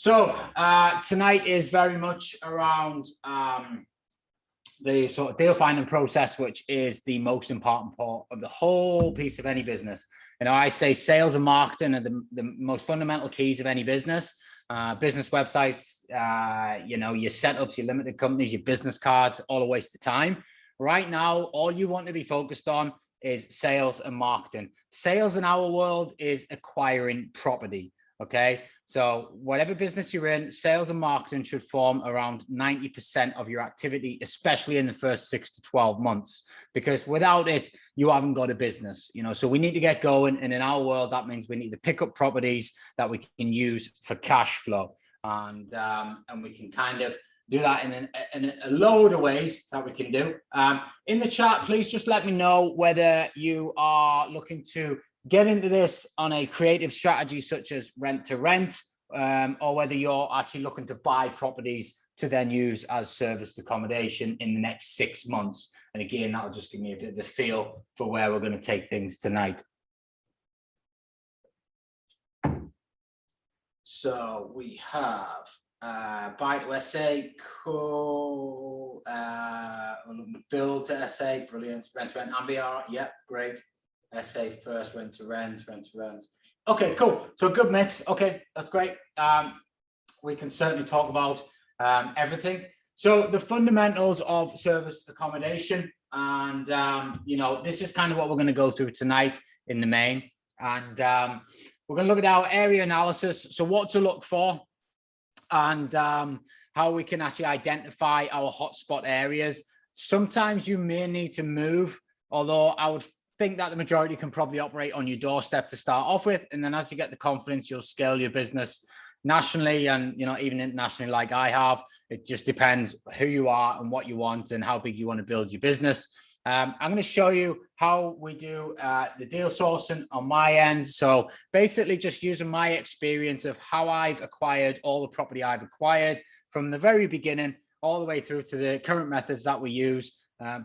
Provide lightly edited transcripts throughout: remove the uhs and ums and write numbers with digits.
So tonight is very much around the sort of deal finding process, which is the most important part of the whole piece of any business. You know, I say sales and marketing are the most fundamental keys of any business. Business websites, you know, your setups, your limited companies, your business cards, all a waste of time. Right now, all you want to be focused on is sales and marketing. Sales in our world is acquiring property. Okay, so whatever business you're in, sales and marketing should form around 90% of your activity, especially in the first 6 to 12 months, because without it, you haven't got a business, you know. So we need to get going. And in our world, that means we need to pick up properties that we can use for cash flow. And we can kind of do that in a load of ways that we can do. In the chat, please just let me know whether you are looking to get into this on a creative strategy such as rent to rent, or whether you're actually looking to buy properties to then use as serviced accommodation in the next 6 months. And again, that'll just give me a bit of the feel for where we're going to take things tonight. So we have buy to SA, cool, build to SA, brilliant, rent to rent, MBR, yep, great. SA first, rent to rent. Okay, cool. So a good mix. Okay, that's great. We can certainly talk about everything. So the fundamentals of serviced accommodation, and you know, this is kind of what we're going to go through tonight in the main. And we're going to look at our area analysis. So what to look for, and how we can actually identify our hotspot areas. Sometimes you may need to move, although I would think that the majority can probably operate on your doorstep to start off with, and then as you get the confidence, you'll scale your business nationally and, you know, even internationally like I have. It just depends who you are and what you want and how big you want to build your business. I'm going to show you how we do the deal sourcing on my end. So basically just using my experience of how I've acquired all the property I've acquired from the very beginning all the way through to the current methods that we use.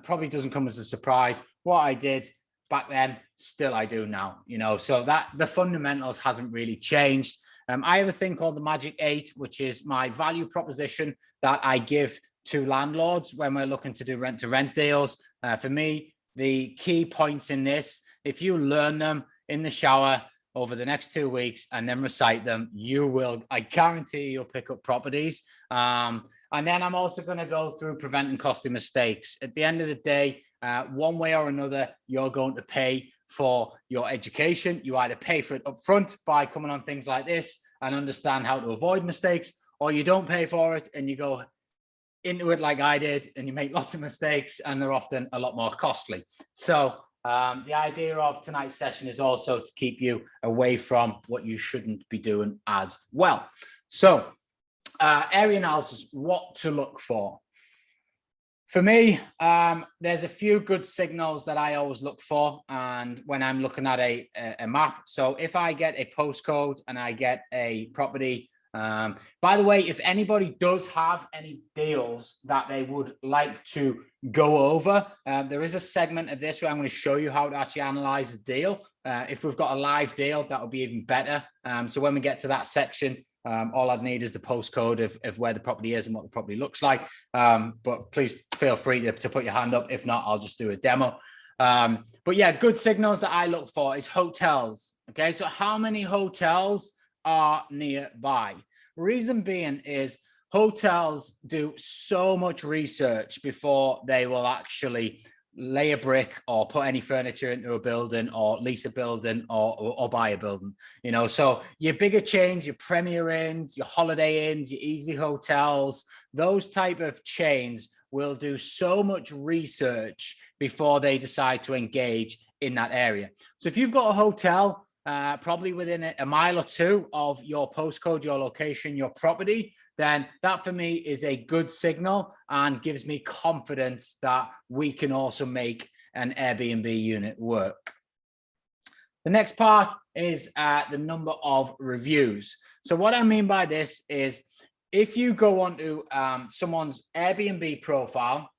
Probably doesn't come as a surprise. What I did back then, still I do now, you know, so that the fundamentals hasn't really changed. I have a thing called the Magic 8, which is my value proposition that I give to landlords when we're looking to do rent to rent deals. For me, the key points in this, if you learn them in the shower over the next 2 weeks and then recite them, you will, I guarantee you'll pick up properties. And then I'm also going to go through preventing costly mistakes. At the end of the day, one way or another, you're going to pay for your education. You either pay for it up front by coming on things like this and understand how to avoid mistakes, or you don't pay for it and you go into it like I did and you make lots of mistakes and they're often a lot more costly. So the idea of tonight's session is also to keep you away from what you shouldn't be doing as well. So area analysis, what to look for. For me, there's a few good signals that I always look for, and when I'm looking at a map. So if I get a postcode and I get a property, by the way, if anybody does have any deals that they would like to go over, there is a segment of this where I'm going to show you how to actually analyze the deal. If we've got a live deal, that will be even better. So when we get to that section, all I'd need is the postcode of where the property is and what the property looks like. But please feel free to put your hand up. If not, I'll just do a demo. But yeah, good signals that I look for is hotels. Okay, so how many hotels are nearby? Reason being is hotels do so much research before they will actually lay a brick or put any furniture into a building or lease a building or buy a building, you know. So your bigger chains, your Premier Inns, your Holiday Inns, your Easy Hotels, those type of chains will do so much research before they decide to engage in that area. So if you've got a hotel probably within a mile or two of your postcode, your location, your property, then that for me is a good signal and gives me confidence that we can also make an Airbnb unit work. The next part is the number of reviews. So what I mean by this is if you go onto someone's Airbnb profile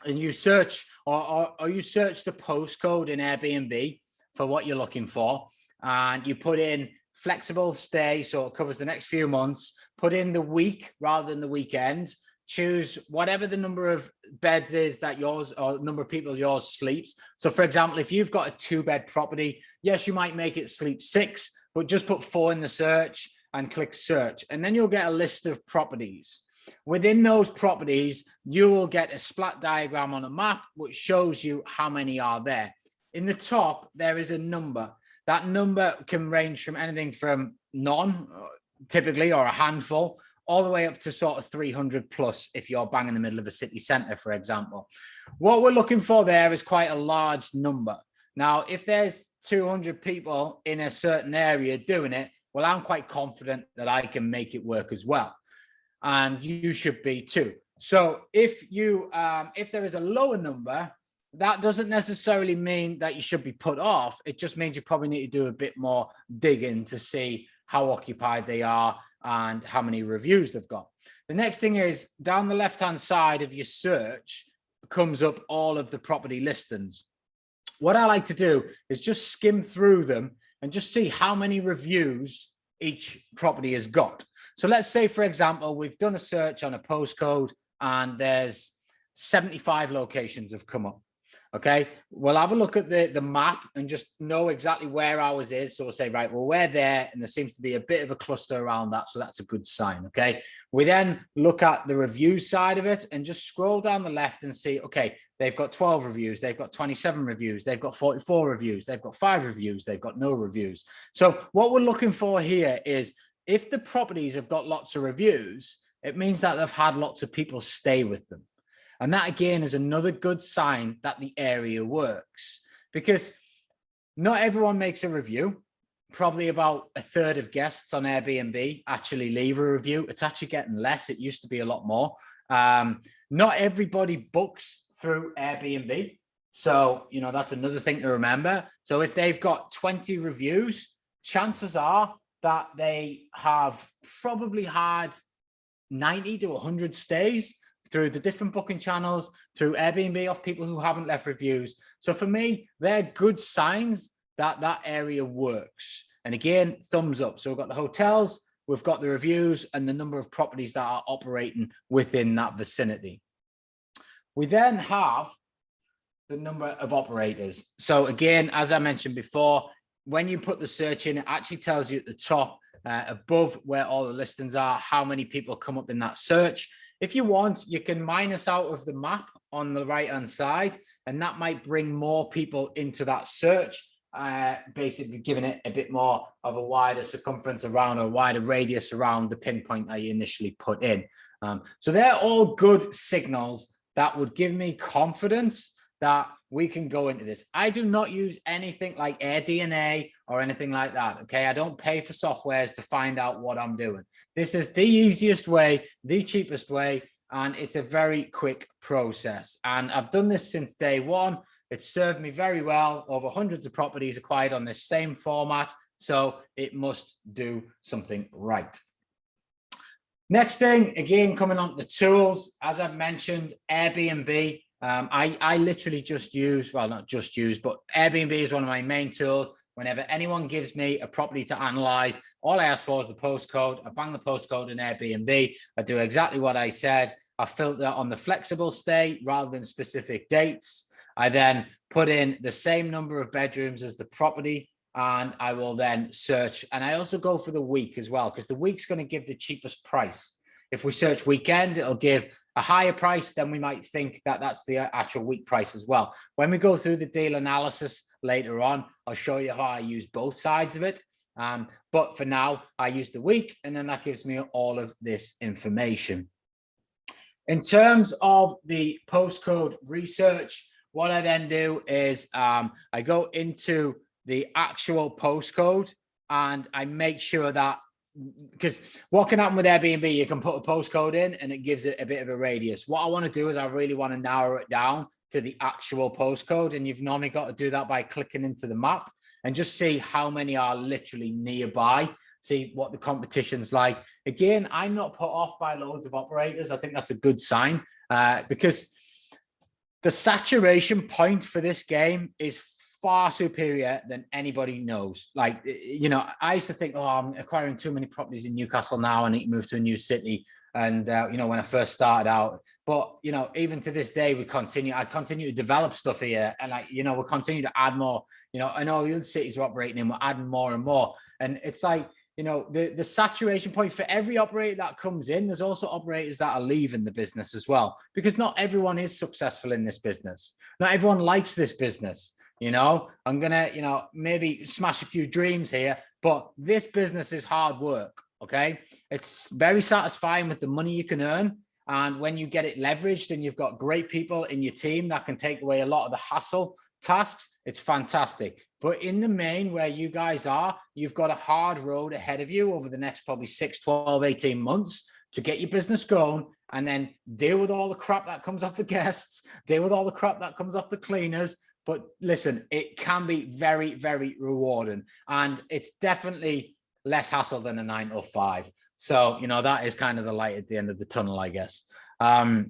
and you search or you search the postcode in Airbnb for what you're looking for, and you put in flexible stay, so it covers the next few months. Put in the week rather than the weekend. Choose whatever the number of beds is that yours, or number of people yours sleeps. So for example, if you've got a 2-bed property, yes, you might make it sleep 6, but just put 4 in the search and click search. And then you'll get a list of properties. Within those properties, you will get a splat diagram on a map, which shows you how many are there. In the top, there is a number. That number can range from anything from none, typically, or a handful, all the way up to sort of 300 plus if you're bang in the middle of a city centre, for example. What we're looking for there is quite a large number. Now, if there's 200 people in a certain area doing it, well, I'm quite confident that I can make it work as well. And you should be too. So if there is a lower number, that doesn't necessarily mean that you should be put off. It just means you probably need to do a bit more digging to see how occupied they are and how many reviews they've got. The next thing is down the left-hand side of your search comes up all of the property listings. What I like to do is just skim through them and just see how many reviews each property has got. So let's say, for example, we've done a search on a postcode and there's 75 locations have come up. Okay, we'll have a look at the map and just know exactly where ours is. So we'll say, right, well, we're there, and there seems to be a bit of a cluster around that. So that's a good sign. Okay, we then look at the review side of it and just scroll down the left and see, okay, they've got 12 reviews, they've got 27 reviews, they've got 44 reviews, they've got 5 reviews, they've got no reviews. So what we're looking for here is if the properties have got lots of reviews, it means that they've had lots of people stay with them. And that, again, is another good sign that the area works, because not everyone makes a review. Probably about a third of guests on Airbnb actually leave a review. It's actually getting less. It used to be a lot more. Not everybody books through Airbnb. So, you know, that's another thing to remember. So if they've got 20 reviews, chances are that they have probably had 90 to 100 stays through the different booking channels, through Airbnb of people who haven't left reviews. So for me, they're good signs that that area works. And again, thumbs up. So we've got the hotels, we've got the reviews, and the number of properties that are operating within that vicinity. We then have the number of operators. So again, as I mentioned before, when you put the search in, it actually tells you at the top above where all the listings are, how many people come up in that search. If you want, you can minus out of the map on the right-hand side, and that might bring more people into that search, basically giving it a bit more of a wider circumference around, or a wider radius around the pinpoint that you initially put in. So they're all good signals that would give me confidence that we can go into this. I do not use anything like AirDNA or anything like that, okay? I don't pay for softwares to find out what I'm doing. This is the easiest way, the cheapest way, and it's a very quick process. And I've done this since day one. It's served me very well. Over hundreds of properties acquired on this same format, so it must do something right. Next thing, again, coming on the tools, as I've mentioned, Airbnb. I literally just use, well, not just use, but Airbnb is one of my main tools. Whenever anyone gives me a property to analyze, all I ask for is the postcode. I bang the postcode in Airbnb. I do exactly what I said. I filter on the flexible stay rather than specific dates. I then put in the same number of bedrooms as the property, and I will then search. And I also go for the week as well, because the week's going to give the cheapest price. If we search weekend, it'll give a higher price, then we might think that that's the actual week price as well. When we go through the deal analysis later on, I'll show you how I use both sides of it. But for now, I use the week, and then that gives me all of this information. In terms of the postcode research, what I then do is I go into the actual postcode, and I make sure that, because what can happen with Airbnb, you can put a postcode in and it gives it a bit of a radius. What I want to do is I really want to narrow it down to the actual postcode, and you've normally got to do that by clicking into the map and just see how many are literally nearby, see what the competition's like. Again, I'm not put off by loads of operators. I think that's a good sign, because the saturation point for this game is far superior than anybody knows. Like, you know, I used to think, oh, I'm acquiring too many properties in Newcastle now. I need to move to a new city. And, you know, when I first started out, but, you know, even to this day, I continue to develop stuff here. And you know, we'll continue to add more, you know, and all the other cities we're operating in, we're adding more and more. And it's like, you know, the saturation point for every operator that comes in, there's also operators that are leaving the business as well, because not everyone is successful in this business. Not everyone likes this business. You know, I'm going to, you know, maybe smash a few dreams here, but this business is hard work. Okay. It's very satisfying with the money you can earn. And when you get it leveraged and you've got great people in your team that can take away a lot of the hassle tasks, it's fantastic. But in the main, where you guys are, you've got a hard road ahead of you over the next probably 6, 12, 18 months to get your business going, and then deal with all the crap that comes off the guests, deal with all the crap that comes off the cleaners. But listen, it can be very, very rewarding, and it's definitely less hassle than a 9 to 5. So, you know, that is kind of the light at the end of the tunnel, I guess. The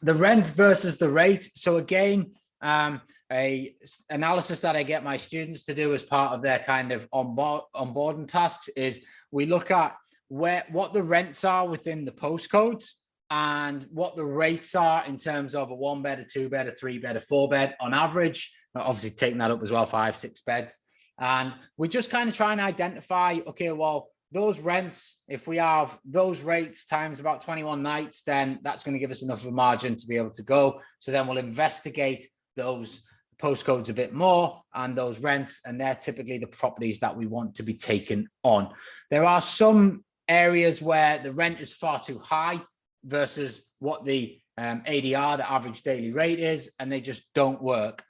rent versus the rate. So again, a analysis that I get my students to do as part of their kind of onboarding tasks is we look at what the rents are within the postcodes and what the rates are in terms of a 1-bed, a 2-bed, a 3-bed, a 4-bed on average. Obviously taking that up as well, 5, 6 beds. And we just kind of try and identify, okay, well, those rents, if we have those rates times about 21 nights, then that's going to give us enough of a margin to be able to go. So then we'll investigate those postcodes a bit more and those rents, and they're typically the properties that we want to be taken on. There are some areas where the rent is far too high versus what the ADR, the average daily rate is, and they just don't work.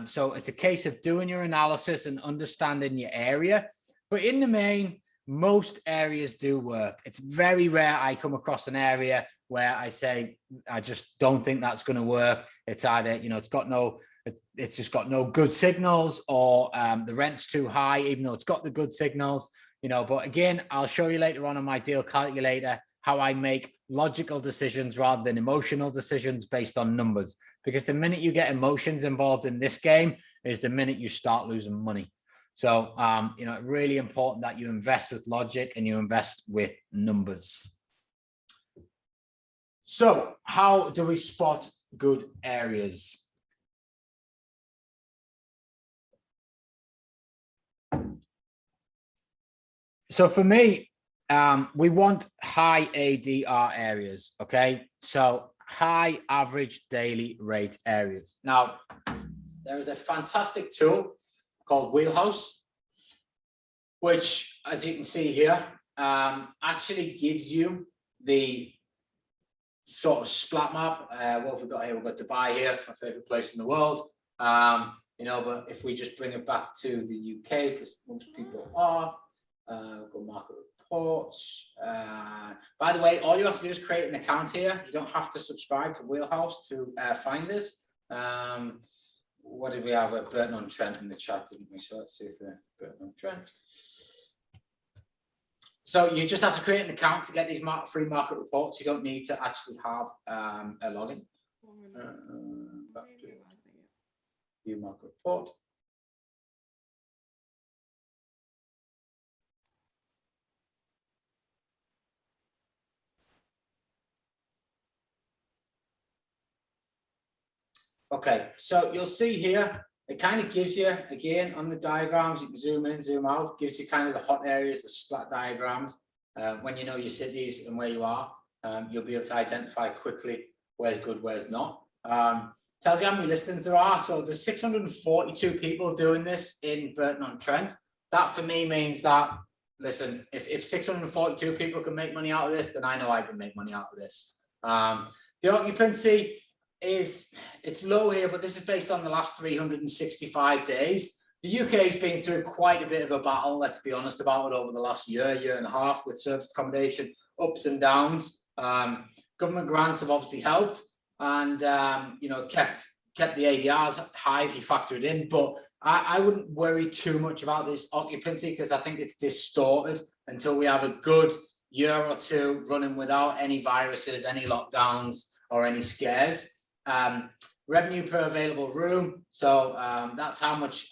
So it's a case of doing your analysis and understanding your area. But in the main, most areas do work. It's very rare I come across an area where I say, I just don't think that's going to work. It's either, you know, it's just got no good signals, or the rent's too high, even though it's got the good signals, you know. But again, I'll show you later on my deal calculator how I make logical decisions rather than emotional decisions based on numbers. Because the minute you get emotions involved in this game is the minute you start losing money. So, you know, really important that you invest with logic and you invest with numbers. So how do we spot good areas? So for me, we want high ADR areas, okay? So high average daily rate areas. Now, there is a fantastic tool called Wheelhouse, which, as you can see here, actually gives you the sort of splat map. What have we got here? We've got Dubai here, my favorite place in the world. You know, but if we just bring it back to the UK, because most people are, go market reports. By the way, all you have to do is create an account here. You don't have to subscribe to Wheelhouse to find this. What did we have? Burton-on-Trent in the chat, didn't we? So let's see if they're Burton-on-Trent. So you just have to create an account to get these free market reports. You don't need to actually have a login. Back to view market report. Okay, so you'll see here, it kind of gives you, again, on the diagrams, you can zoom in, zoom out, gives you kind of the hot areas, the splat diagrams. When you know your cities and where you are, you'll be able to identify quickly where's good, where's not. Tells you how many listings there are. So there's 642 people doing this in Burton-on-Trent. That for me means that, listen, if 642 people can make money out of this, then I know I can make money out of this. The occupancy it's low here, but this is based on the last 365 days. The UK has been through quite a bit of a battle, let's be honest about it, over the last year and a half with service accommodation, ups and downs. Government grants have obviously helped and, you know, kept the ADRs high if you factor it in, but I wouldn't worry too much about this occupancy because I think it's distorted until we have a good year or two running without any viruses, any lockdowns or any scares. revenue per available room. So that's how much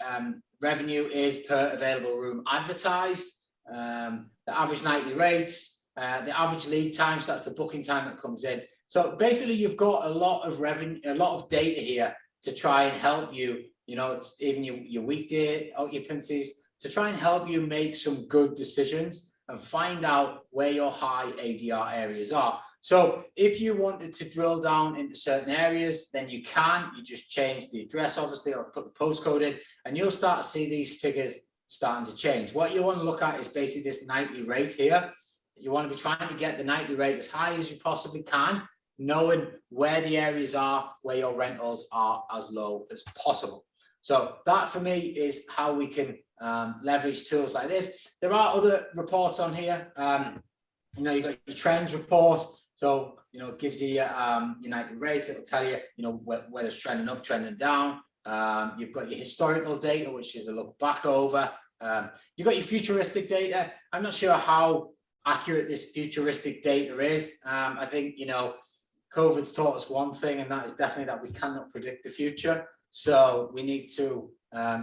revenue is per available room advertised. The average nightly rates, the average lead time, so that's the booking time that comes in. So basically, you've got a lot of revenue, a lot of data here to try and help you, you know, even your weekday occupancies, to try and help you make some good decisions and find out where your high ADR areas are. So if you wanted to drill down into certain areas, then you can. You just change the address, obviously, or put the postcode in, and you'll start to see these figures starting to change. What you want to look at is basically this nightly rate here. You want to be trying to get the nightly rate as high as you possibly can, knowing where the areas are, where your rentals are as low as possible. So that for me is how we can leverage tools like this. There are other reports on here. You know, you've got your trends report. So, you know, it gives you your nightly rates. It'll tell you, you know, whether it's trending up, trending down. You've got your historical data, which is a look back over. You've got your futuristic data. I'm not sure how accurate this futuristic data is. I think, you know, COVID's taught us one thing, and that is definitely that we cannot predict the future. So we need to,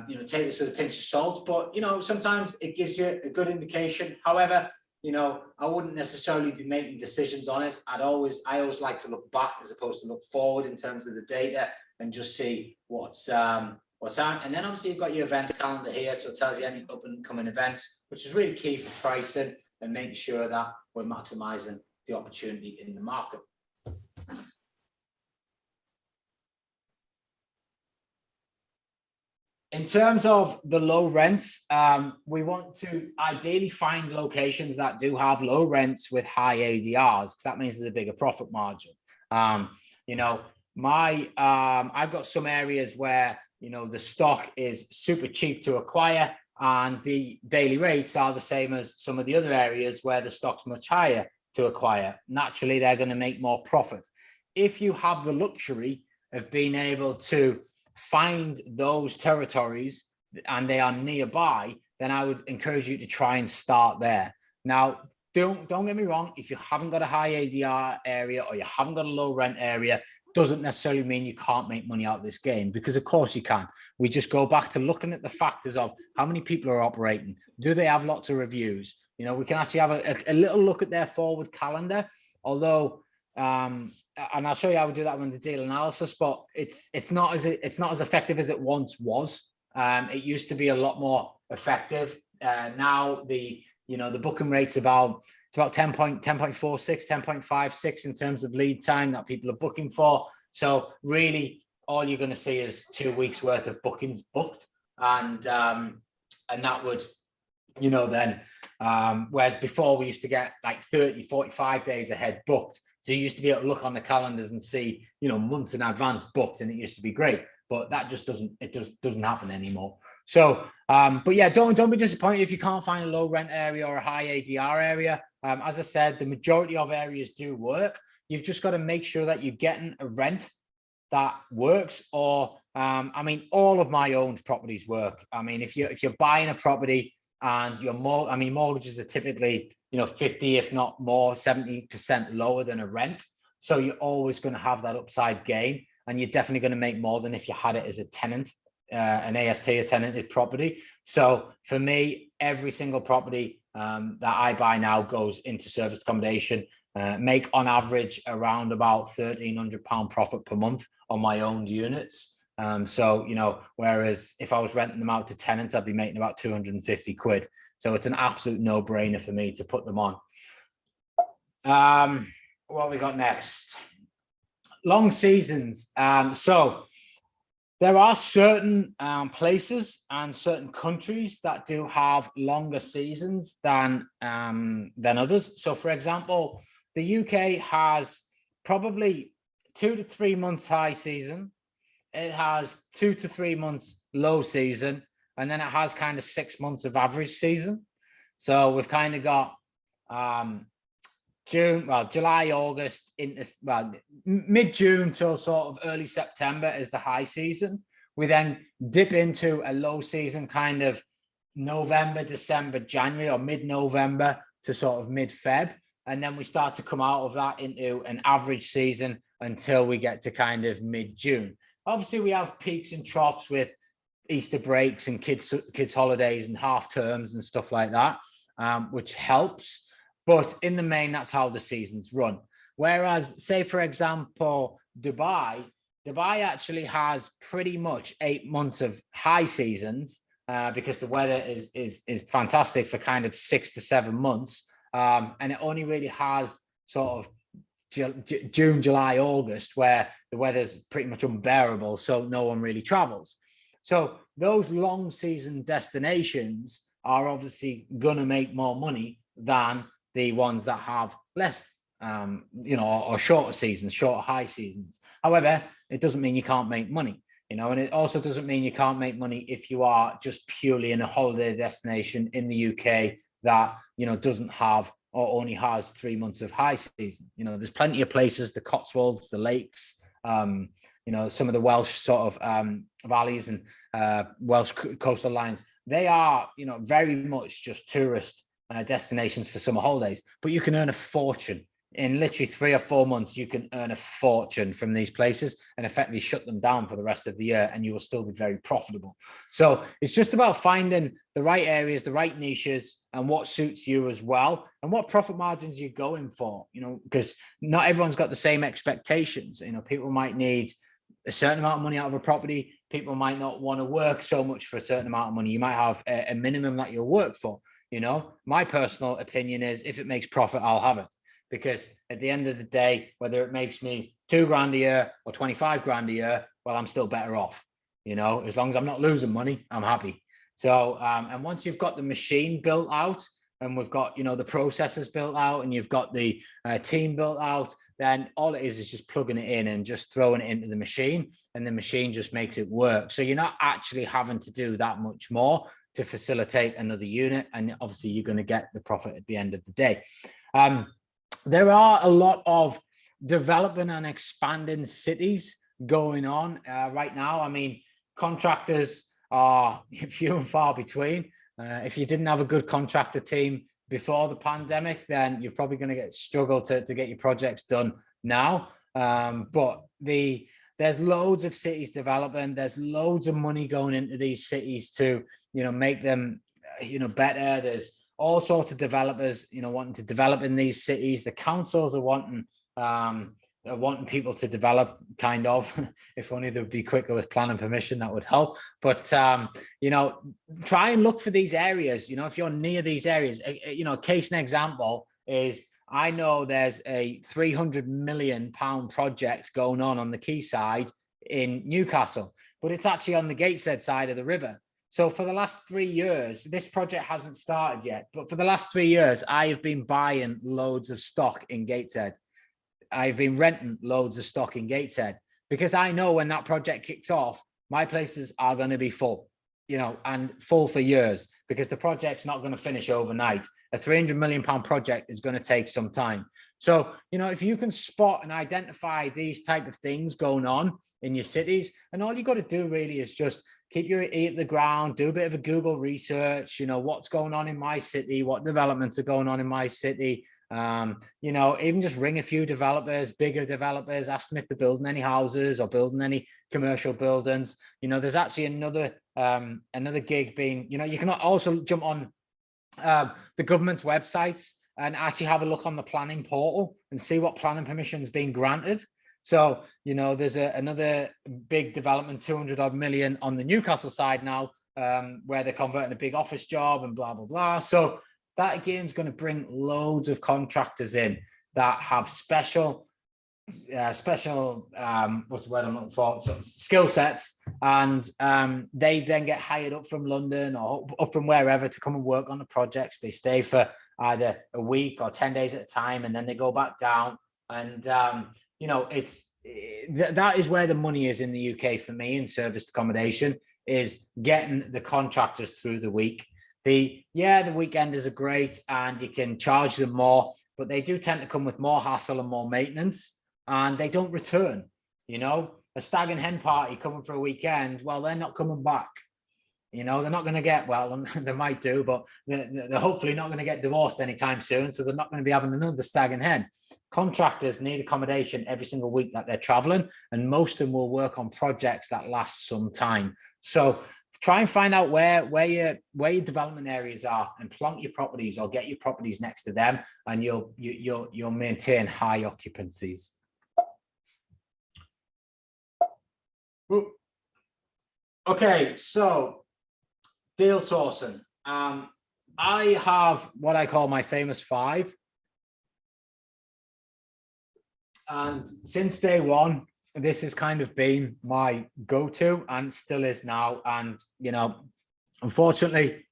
you know, take this with a pinch of salt. But, you know, sometimes it gives you a good indication. However, you know, I wouldn't necessarily be making decisions on it. I always like to look back as opposed to look forward in terms of the data and just see what's out. And then obviously you've got your events calendar here, so it tells you any up and coming events, which is really key for pricing and making sure that we're maximizing the opportunity in the market. In terms of the low rents, we want to ideally find locations that do have low rents with high ADRs, because that means there's a bigger profit margin. You know, I've got some areas where, you know, the stock is super cheap to acquire and the daily rates are the same as some of the other areas where the stock's much higher to acquire. Naturally, they're going to make more profit. If you have the luxury of being able to find those territories and they are nearby, then I would encourage you to try and start there. Now, don't get me wrong, if you haven't got a high ADR area or you haven't got a low rent area, doesn't necessarily mean you can't make money out of this game, because of course you can. We just go back to looking at the factors of how many people are operating. Do they have lots of reviews? You know, we can actually have a little look at their forward calendar, although and I'll show you how we do that with the deal analysis, but it's not as effective as it once was. It used to be a lot more effective. Now the booking rate's about 10.46, 10.56 in terms of lead time that people are booking for. So really, all you're going to see is 2 weeks worth of bookings booked, and that would, you know, then whereas before we used to get like 30, 45 days ahead booked. So you used to be able to look on the calendars and see, you know, months in advance booked, and it used to be great. But that just doesn't happen anymore. So, but yeah, don't be disappointed if you can't find a low rent area or a high ADR area. As I said, the majority of areas do work. You've just got to make sure that you're getting a rent that works. Or, I mean, all of my owned properties work. I mean, if you're buying a property and your mortgages are typically, you know, 50, if not more, 70% lower than a rent. So you're always going to have that upside gain, and you're definitely going to make more than if you had it as a tenant, an AST, a tenanted property. So for me, every single property that I buy now goes into service accommodation, make on average around about £1,300 profit per month on my owned units. So, you know, whereas if I was renting them out to tenants, I'd be making about 250 quid. So it's an absolute no-brainer for me to put them on. What have we got next? Long seasons. So there are certain places and certain countries that do have longer seasons than others. So for example, the UK has probably 2 to 3 months high season. It has 2 to 3 months low season, and then it has kind of 6 months of average season. So we've kind of got July, August, into mid-June till sort of early September is the high season. We then dip into a low season kind of November, December, January, or mid-November to sort of mid-Feb. And then we start to come out of that into an average season until we get to kind of mid-June. Obviously, we have peaks and troughs with Easter breaks and kids holidays and half terms and stuff like that, which helps. But in the main, that's how the seasons run. Whereas, say, for example, Dubai actually has pretty much 8 months of high seasons because the weather is fantastic for kind of 6 to 7 months. And it only really has sort of June, July, August, where the weather's pretty much unbearable, so no one really travels. So those long season destinations are obviously going to make more money than the ones that have less, or shorter seasons, shorter high seasons. However, it doesn't mean you can't make money, and it also doesn't mean you can't make money if you are just purely in a holiday destination in the UK that, doesn't have or only has 3 months of high season. There's plenty of places, the Cotswolds, the lakes, some of the Welsh sort of valleys and Welsh coastal lines. They are, very much just tourist destinations for summer holidays, but you can earn a fortune. In literally 3 or 4 months, you can earn a fortune from these places and effectively shut them down for the rest of the year, and you will still be very profitable. So it's just about finding the right areas, the right niches, and what suits you as well, and what profit margins you're going for, because not everyone's got the same expectations. People might need a certain amount of money out of a property. People might not want to work so much for a certain amount of money. You might have a minimum that you'll work for. My personal opinion is if it makes profit, I'll have it. Because at the end of the day, whether it makes me 2 grand a year or 25 grand a year, well, I'm still better off. As long as I'm not losing money, I'm happy. So, and once you've got the machine built out and we've got, the processes built out and you've got the team built out, then all it is just plugging it in and just throwing it into the machine, and the machine just makes it work. So you're not actually having to do that much more to facilitate another unit. And obviously you're going to get the profit at the end of the day. There are a lot of developing and expanding cities going on right now. I mean, contractors are few and far between. If you didn't have a good contractor team before the pandemic, then you're probably going to struggle to get your projects done now. But there's loads of cities developing. There's loads of money going into these cities to, make them, better. There's all sorts of developers, wanting to develop in these cities. The councils are wanting people to develop, kind of. If only they'd be quicker with planning permission, that would help. But try and look for these areas. If you're near these areas, case and example is, I know there's a £300 million project going on the quayside in Newcastle, but it's actually on the Gateshead side of the river. So for the last 3 years, this project hasn't started yet, but for the last 3 years, I have been buying loads of stock in Gateshead. I've been renting loads of stock in Gateshead because I know when that project kicks off, my places are going to be full, and full for years, because the project's not going to finish overnight. A £300 million project is going to take some time. So, if you can spot and identify these type of things going on in your cities, and all you got to do really is just keep your ear at the ground, do a bit of a Google research, what's going on in my city, what developments are going on in my city. Even just ring a few developers, bigger developers, ask them if they're building any houses or building any commercial buildings. There's actually another gig being, you can also jump on the government's website and actually have a look on the planning portal and see what planning permission's been granted. So, there's another big development, 200 odd million on the Newcastle side now, where they're converting a big office job and blah, blah, blah. So that again is going to bring loads of contractors in that have special, what's the word I'm looking for? Skill sets. And they then get hired up from London or up from wherever to come and work on the projects. They stay for either a week or 10 days at a time, and then they go back down. And, that is where the money is in the UK for me in serviced accommodation, is getting the contractors through the week. The weekenders are great and you can charge them more, but they do tend to come with more hassle and more maintenance, and they don't return. A stag and hen party coming for a weekend, well, they're not coming back. You know, they're not going to get, well, they might do, but they're hopefully not going to get divorced anytime soon. So they're not going to be having another stag and hen. Contractors need accommodation every single week that they're traveling, and most of them will work on projects that last some time. So try and find out where your development areas are and plonk your properties or get your properties next to them, and you'll maintain high occupancies. Okay, so deal sourcing. I have what I call my famous 5. And since day one, this has kind of been my go-to and still is now. And, you know, unfortunately,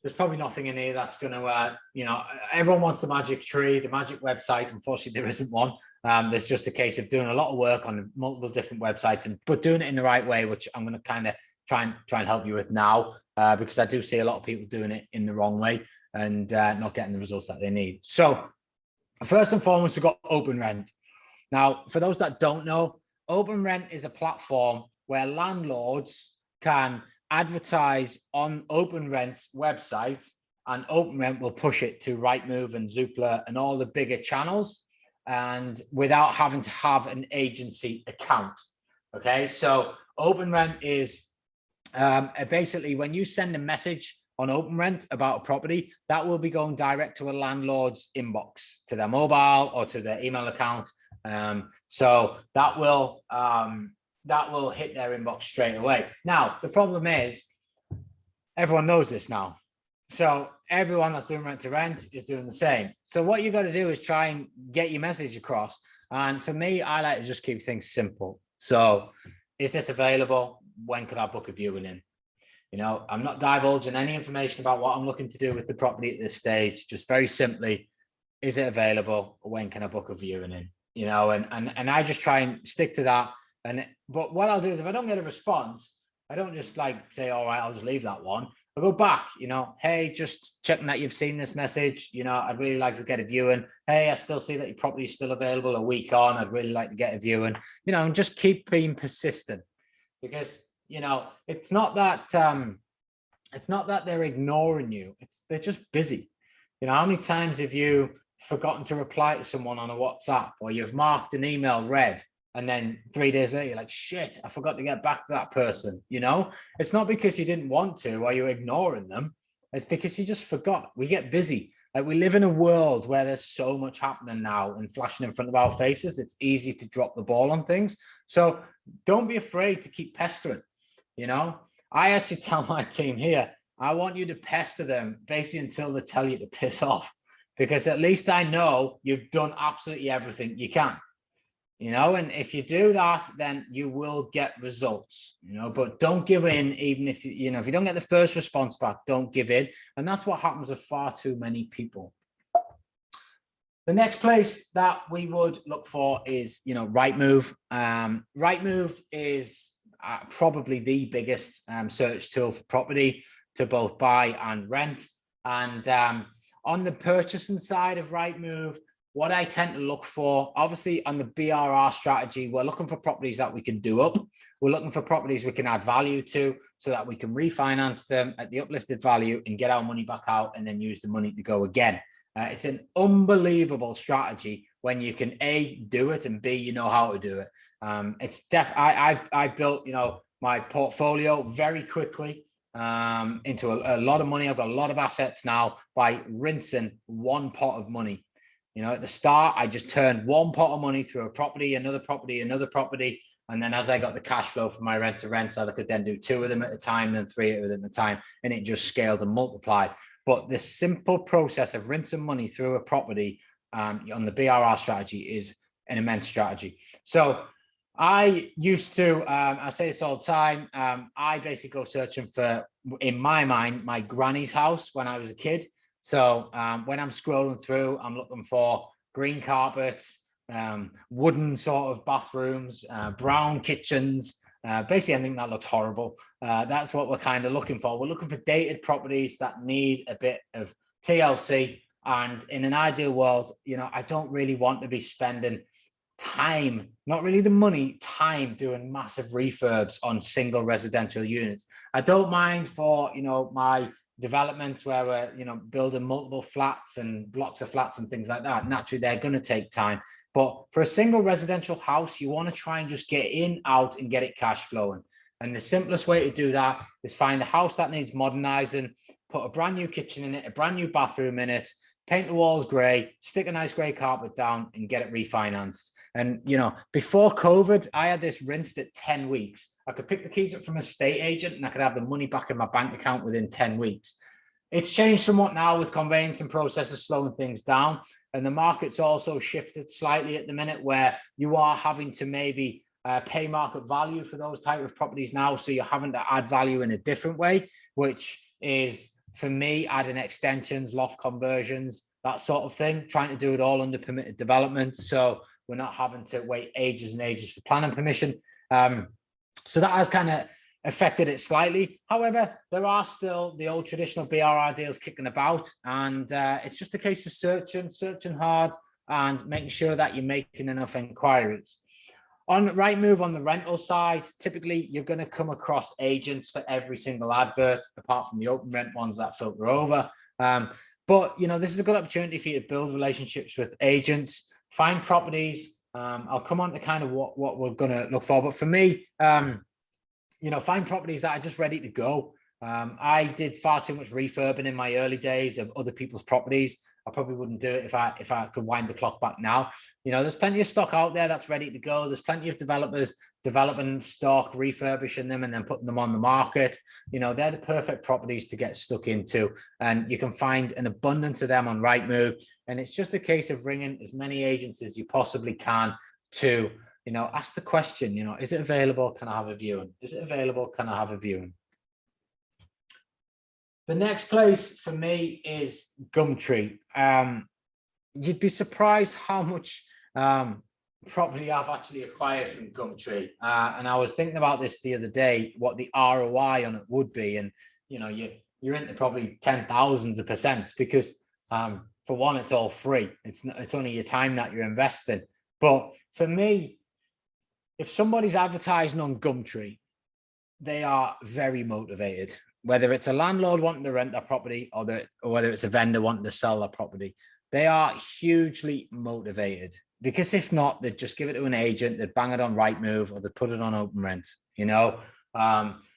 there's probably nothing in here that's going to, you know, everyone wants the magic tree, the magic website. Unfortunately, there isn't one. There's just a case of doing a lot of work on multiple different websites, but doing it in the right way, which I'm going to kind of try and help you with now, because I do see a lot of people doing it in the wrong way and not getting the results that they need. So first and foremost, we've got Open Rent. Now, for those that don't know, Open Rent is a platform where landlords can advertise on Open Rent's website, and Open Rent will push it to Rightmove and Zoopla and all the bigger channels, and without having to have an agency account. Okay, so Open Rent is basically when you send a message on Open Rent about a property, that will be going direct to a landlord's inbox, to their mobile or to their email account. So that will hit their inbox straight away. Now, the problem is everyone knows this now. So everyone that's doing rent to rent is doing the same. So what you got to do is try and get your message across. And for me, I like to just keep things simple. So is this available? When could I book a viewing in? You know, I'm not divulging any information about what I'm looking to do with the property at this stage. Just very simply, is it available? When can I book a viewing in? You know, and I just try and stick to that. But what I'll do is if I don't get a response, I don't just like say, all right, I'll just leave that one. I'll go back, you know, hey, just checking that you've seen this message. You know, I'd really like to get a viewing. Hey, I still see that your property is still available a week on. I'd really like to get a viewing, you know, and just keep being persistent, because, you know, it's not that they're ignoring you. They're just busy. You know, how many times have you forgotten to reply to someone on a WhatsApp, or you've marked an email read, and then 3 days later, you're like, shit, I forgot to get back to that person. You know, it's not because you didn't want to or you're ignoring them. It's because you just forgot. We get busy. Like, we live in a world where there's so much happening now and flashing in front of our faces. It's easy to drop the ball on things. So don't be afraid to keep pestering. You know, I actually tell my team here, I want you to pester them basically until they tell you to piss off, because at least I know you've done absolutely everything you can. You know, and if you do that, then you will get results, you know, but don't give in. Even if you know, if you don't get the first response back, don't give in. And that's what happens with far too many people. The next place that we would look for is, you know, Rightmove. Rightmove is probably the biggest search tool for property to both buy and rent. And on the purchasing side of Rightmove, what I tend to look for, obviously on the BRR strategy, we're looking for properties that we can do up. We're looking for properties we can add value to so that we can refinance them at the uplifted value and get our money back out and then use the money to go again. It's an unbelievable strategy when you can A, do it, and B, you know how to do it. I've built, you know, my portfolio very quickly into a lot of money. I've got a lot of assets now by rinsing one pot of money. You know, at the start, I just turned one pot of money through a property, another property, another property. And then as I got the cash flow from my rent to rent, so I could then do 2 of them at a time, then 3 of them at a time. And it just scaled and multiplied. But the simple process of rinsing money through a property on the BRR strategy is an immense strategy. So I used to, I say this all the time, I basically go searching for, in my mind, my granny's house when I was a kid. So when I'm scrolling through, I'm looking for green carpets, wooden sort of bathrooms, brown kitchens, basically anything that looks horrible. That's what we're kind of looking for. We're looking for dated properties that need a bit of TLC. And in an ideal world, you know, I don't really want to be spending time, not really the money, time doing massive refurbs on single residential units. I don't mind for, you know, my developments where we're, you know, building multiple flats and blocks of flats and things like that. Naturally, they're going to take time. But for a single residential house, you want to try and just get in, out, and get it cash flowing. And the simplest way to do that is find a house that needs modernizing, put a brand new kitchen in it, a brand new bathroom in it, paint the walls gray, stick a nice gray carpet down, and get it refinanced. And, you know, before COVID, I had this rinsed at 10 weeks. I could pick the keys up from a estate agent and I could have the money back in my bank account within 10 weeks. It's changed somewhat now with conveyancing processes slowing things down. And the market's also shifted slightly at the minute where you are having to maybe pay market value for those type of properties now. So you're having to add value in a different way, which is, for me, adding extensions, loft conversions, that sort of thing, trying to do it all under permitted development. So we're not having to wait ages and ages for planning permission. So that has kind of affected it slightly. However, there are still the old traditional BRR deals kicking about, and it's just a case of searching hard and making sure that you're making enough inquiries. On Rightmove, on the rental side, typically you're going to come across agents for every single advert, apart from the open rent ones that filter over. But, you know, this is a good opportunity for you to build relationships with agents, find properties. I'll come on to kind of what we're going to look for. But for me, you know, find properties that are just ready to go. I did far too much refurbing in my early days of other people's properties. I probably wouldn't do it if I could wind the clock back now. You know, there's plenty of stock out there that's ready to go. There's plenty of developers developing stock, refurbishing them, and then putting them on the market. You know, they're the perfect properties to get stuck into, and you can find an abundance of them on Rightmove. And it's just a case of ringing as many agents as you possibly can to, you know, ask the question, you know, is it available? Can I have a viewing? Is it available? Can I have a viewing? The next place for me is Gumtree. You'd be surprised how much property I've actually acquired from Gumtree. And I was thinking about this the other day, what the ROI on it would be. And, you know, you're into probably 10,000s of percent because for one, it's all free. It's only your time that you're investing. But for me, if somebody's advertising on Gumtree, they are very motivated. Whether it's a landlord wanting to rent their property or whether it's a vendor wanting to sell their property, they are hugely motivated, because if not, they'd just give it to an agent, they'd bang it on Rightmove, or they'd put it on open rent, you know?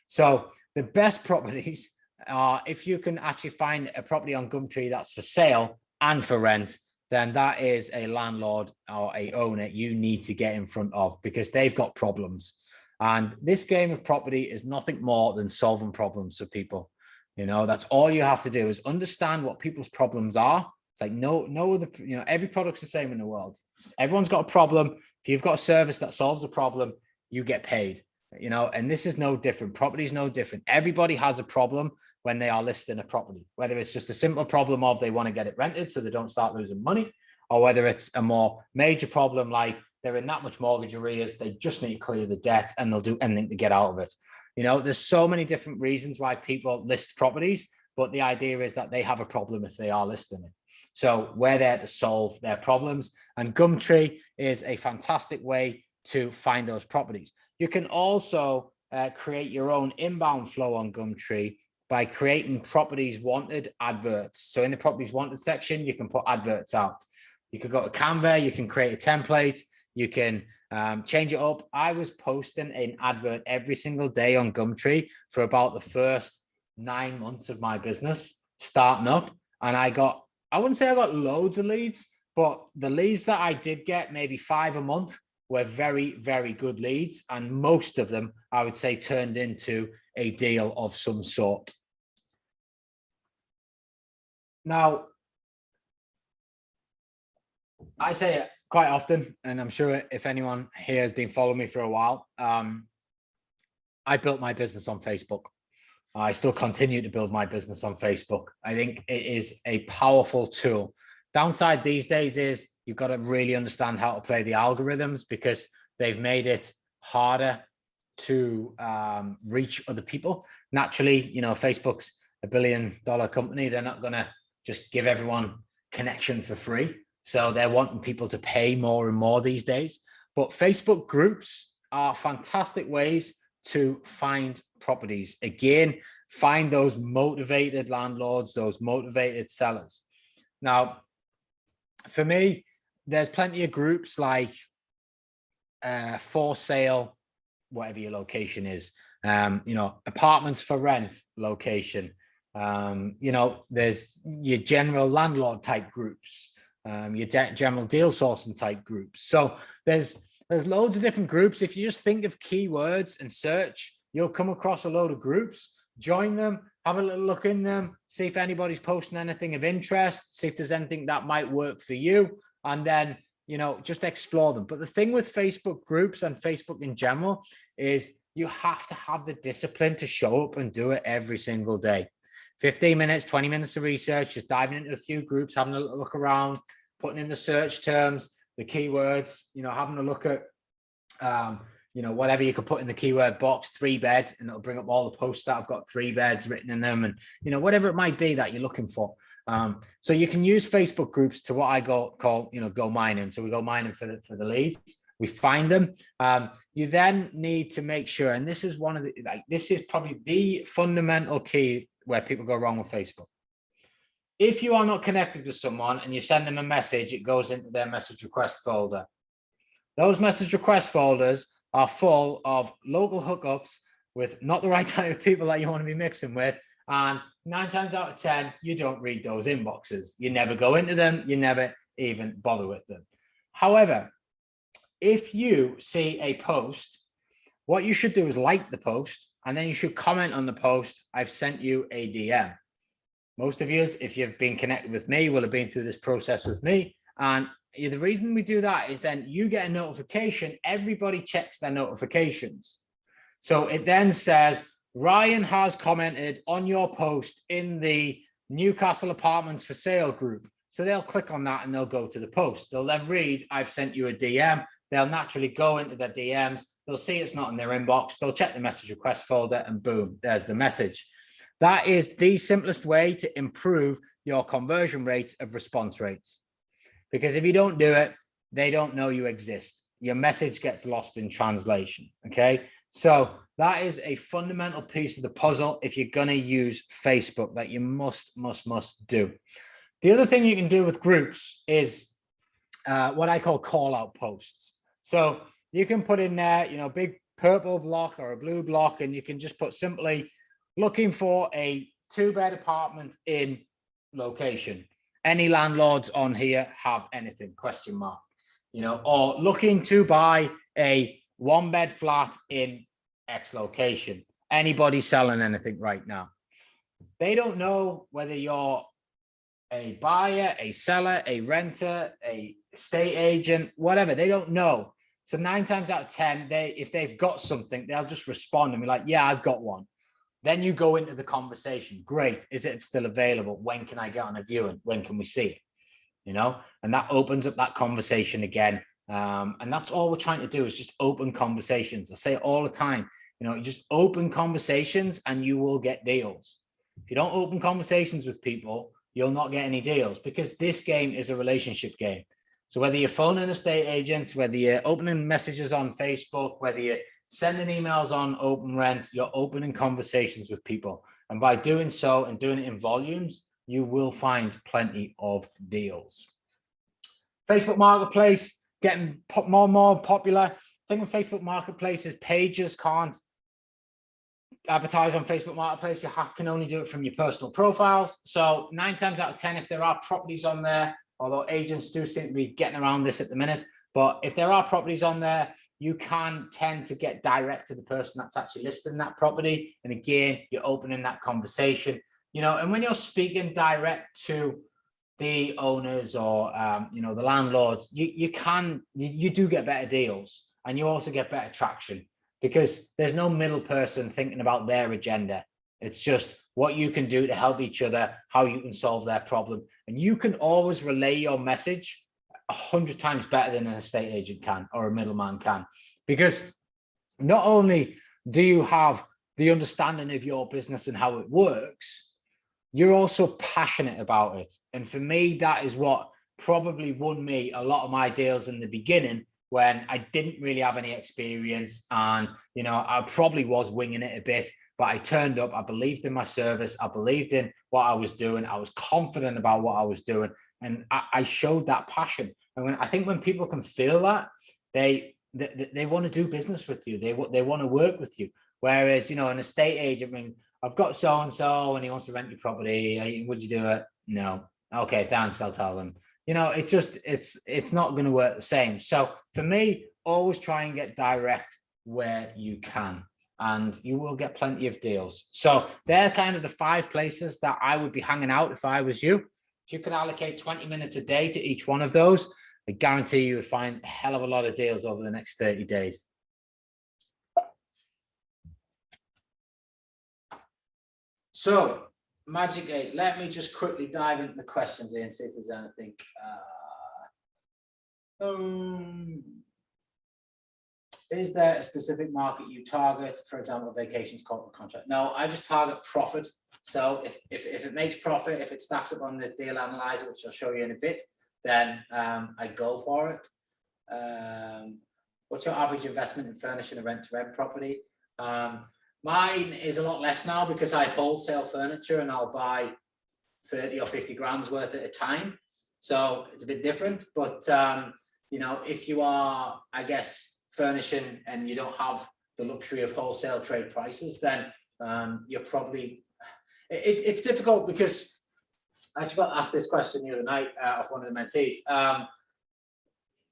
So the best properties are, if you can actually find a property on Gumtree that's for sale and for rent, then that is a landlord or a owner you need to get in front of, because they've got problems. And this game of property is nothing more than solving problems for people. You know, that's all you have to do, is understand what people's problems are. It's like no other, you know, every product's the same in the world. Everyone's got a problem. If you've got a service that solves a problem, you get paid, you know, and this is no different. Property is no different. Everybody has a problem when they are listing a property, whether it's just a simple problem of they want to get it rented so they don't start losing money, or whether it's a more major problem like they're in that much mortgage arrears, they just need to clear the debt and they'll do anything to get out of it. You know, there's so many different reasons why people list properties, but the idea is that they have a problem if they are listing it. So we're there to solve their problems, and Gumtree is a fantastic way to find those properties. You can also create your own inbound flow on Gumtree by creating properties wanted adverts. So in the properties wanted section, you can put adverts out. You could go to Canva, you can create a template, you can change it up. I was posting an advert every single day on Gumtree for about the first 9 months of my business starting up. And I wouldn't say I got loads of leads, but the leads that I did get, maybe 5 a month, were very, very good leads. And most of them, I would say, turned into a deal of some sort. Now, I say it quite often, and I'm sure if anyone here has been following me for a while, I built my business on Facebook. I still continue to build my business on Facebook. I think it is a powerful tool. Downside these days is you've got to really understand how to play the algorithms, because they've made it harder to reach other people. Naturally, you know, Facebook's $1 billion company. They're not going to just give everyone connection for free. So they're wanting people to pay more and more these days. But Facebook groups are fantastic ways to find properties. Again, find those motivated landlords, those motivated sellers. Now, for me, there's plenty of groups like for sale, whatever your location is, apartments for rent location. There's your general landlord type groups, your general deal sourcing type groups. So there's loads of different groups. If you just think of keywords and search, you'll come across a load of groups. Join them, have a little look in them, see if anybody's posting anything of interest, see if there's anything that might work for you, and then just explore them. But the thing with Facebook groups and Facebook in general is you have to have the discipline to show up and do it every single day. 15 minutes, 20 minutes of research, just diving into a few groups, having a look around, putting in the search terms, the keywords, having a look at, whatever you could put in the keyword box, 3-bed, and it'll bring up all the posts that have got 3 beds written in them, and, whatever it might be that you're looking for. So you can use Facebook groups to what I call, go mining. So we go mining for the leads. We find them. You then need to make sure, and this is this is probably the fundamental key where people go wrong with Facebook. If you are not connected with someone and you send them a message, it goes into their message request folder. Those message request folders are full of local hookups with not the right type of people that you want to be mixing with. And 9 times out of 10, you don't read those inboxes. You never go into them. You never even bother with them. However, if you see a post, what you should do is like the post, and then you should comment on the post. I've sent you a DM. Most of you, if you've been connected with me, will have been through this process with me. And the reason we do that is then you get a notification. Everybody checks their notifications. So it then says, Ryan has commented on your post in the Newcastle Apartments for Sale group. So they'll click on that and they'll go to the post. They'll then read, I've sent you a DM. They'll naturally go into their DMs. They'll see it's not in their inbox. They'll check the message request folder and boom, there's the message. That is the simplest way to improve your conversion rates of response rates. Because if you don't do it, they don't know you exist. Your message gets lost in translation, okay? So that is a fundamental piece of the puzzle if you're going to use Facebook that you must do. The other thing you can do with groups is what I call call out posts. So you can put in there, big purple block or a blue block, and you can just put simply looking for a 2-bed apartment in location. Any landlords on here have anything, ? Or looking to buy a 1-bed flat in X location. Anybody selling anything right now? They don't know whether you're a buyer, a seller, a renter, a estate agent, whatever. They don't know. So 9 times out of 10, if they've got something, they'll just respond and be like, yeah, I've got one. Then you go into the conversation. Great. Is it still available? When can I get on a viewing? When can we see it? And that opens up that conversation again. And that's all we're trying to do is just open conversations. I say it all the time, you just open conversations and you will get deals. If you don't open conversations with people, you'll not get any deals, because this game is a relationship game. So whether you're phoning estate agents, whether you're opening messages on Facebook, whether you're sending emails on Open Rent, you're opening conversations with people. And by doing so and doing it in volumes, you will find plenty of deals. Facebook Marketplace getting more and more popular. The thing with Facebook Marketplace is pages can't advertise on Facebook Marketplace. You can only do it from your personal profiles. So 9 times out of 10, if there are properties on there, although agents do seem to be getting around this at the minute, but if there are properties on there, you can tend to get direct to the person that's actually listing that property. And again, you're opening that conversation, and when you're speaking direct to the owners or, the landlords, you do get better deals, and you also get better traction, because there's no middle person thinking about their agenda. It's just what you can do to help each other, how you can solve their problem. And you can always relay your message 100 times better than an estate agent can or a middleman can, because not only do you have the understanding of your business and how it works, you're also passionate about it. And for me, that is what probably won me a lot of my deals in the beginning when I didn't really have any experience, and you know, I probably was winging it a bit, but I turned up, I believed in my service, I believed in what I was doing, I was confident about what I was doing, and I showed that passion. And I think when people can feel that, they want to do business with you, they want to work with you. Whereas, you know, an estate agent, I mean, I've got so and so and he wants to rent your property, would you do it? No. Okay, thanks, I'll tell them. You know, it's not going to work the same. So for me, always try and get direct where you can, and you will get plenty of deals. So they're kind of the 5 places that I would be hanging out if I was you. If you could allocate 20 minutes a day to each one of those, I guarantee you would find a hell of a lot of deals over the next 30 days. So, Magic 8, let me just quickly dive into the questions here and see if there's anything. Is there a specific market you target, for example, vacations, corporate contract? No, I just target profit. So if it makes profit, if it stacks up on the deal analyzer, which I'll show you in a bit, then I go for it. What's your average investment in furnishing a rent-to-rent property? Mine is a lot less now because I wholesale furniture and I'll buy 30 or 50 grams worth at a time. So it's a bit different, but you know, if you are, I guess, furnishing and you don't have the luxury of wholesale trade prices, then you're probably, it's difficult because I actually got asked this question the other night off one of the mentees.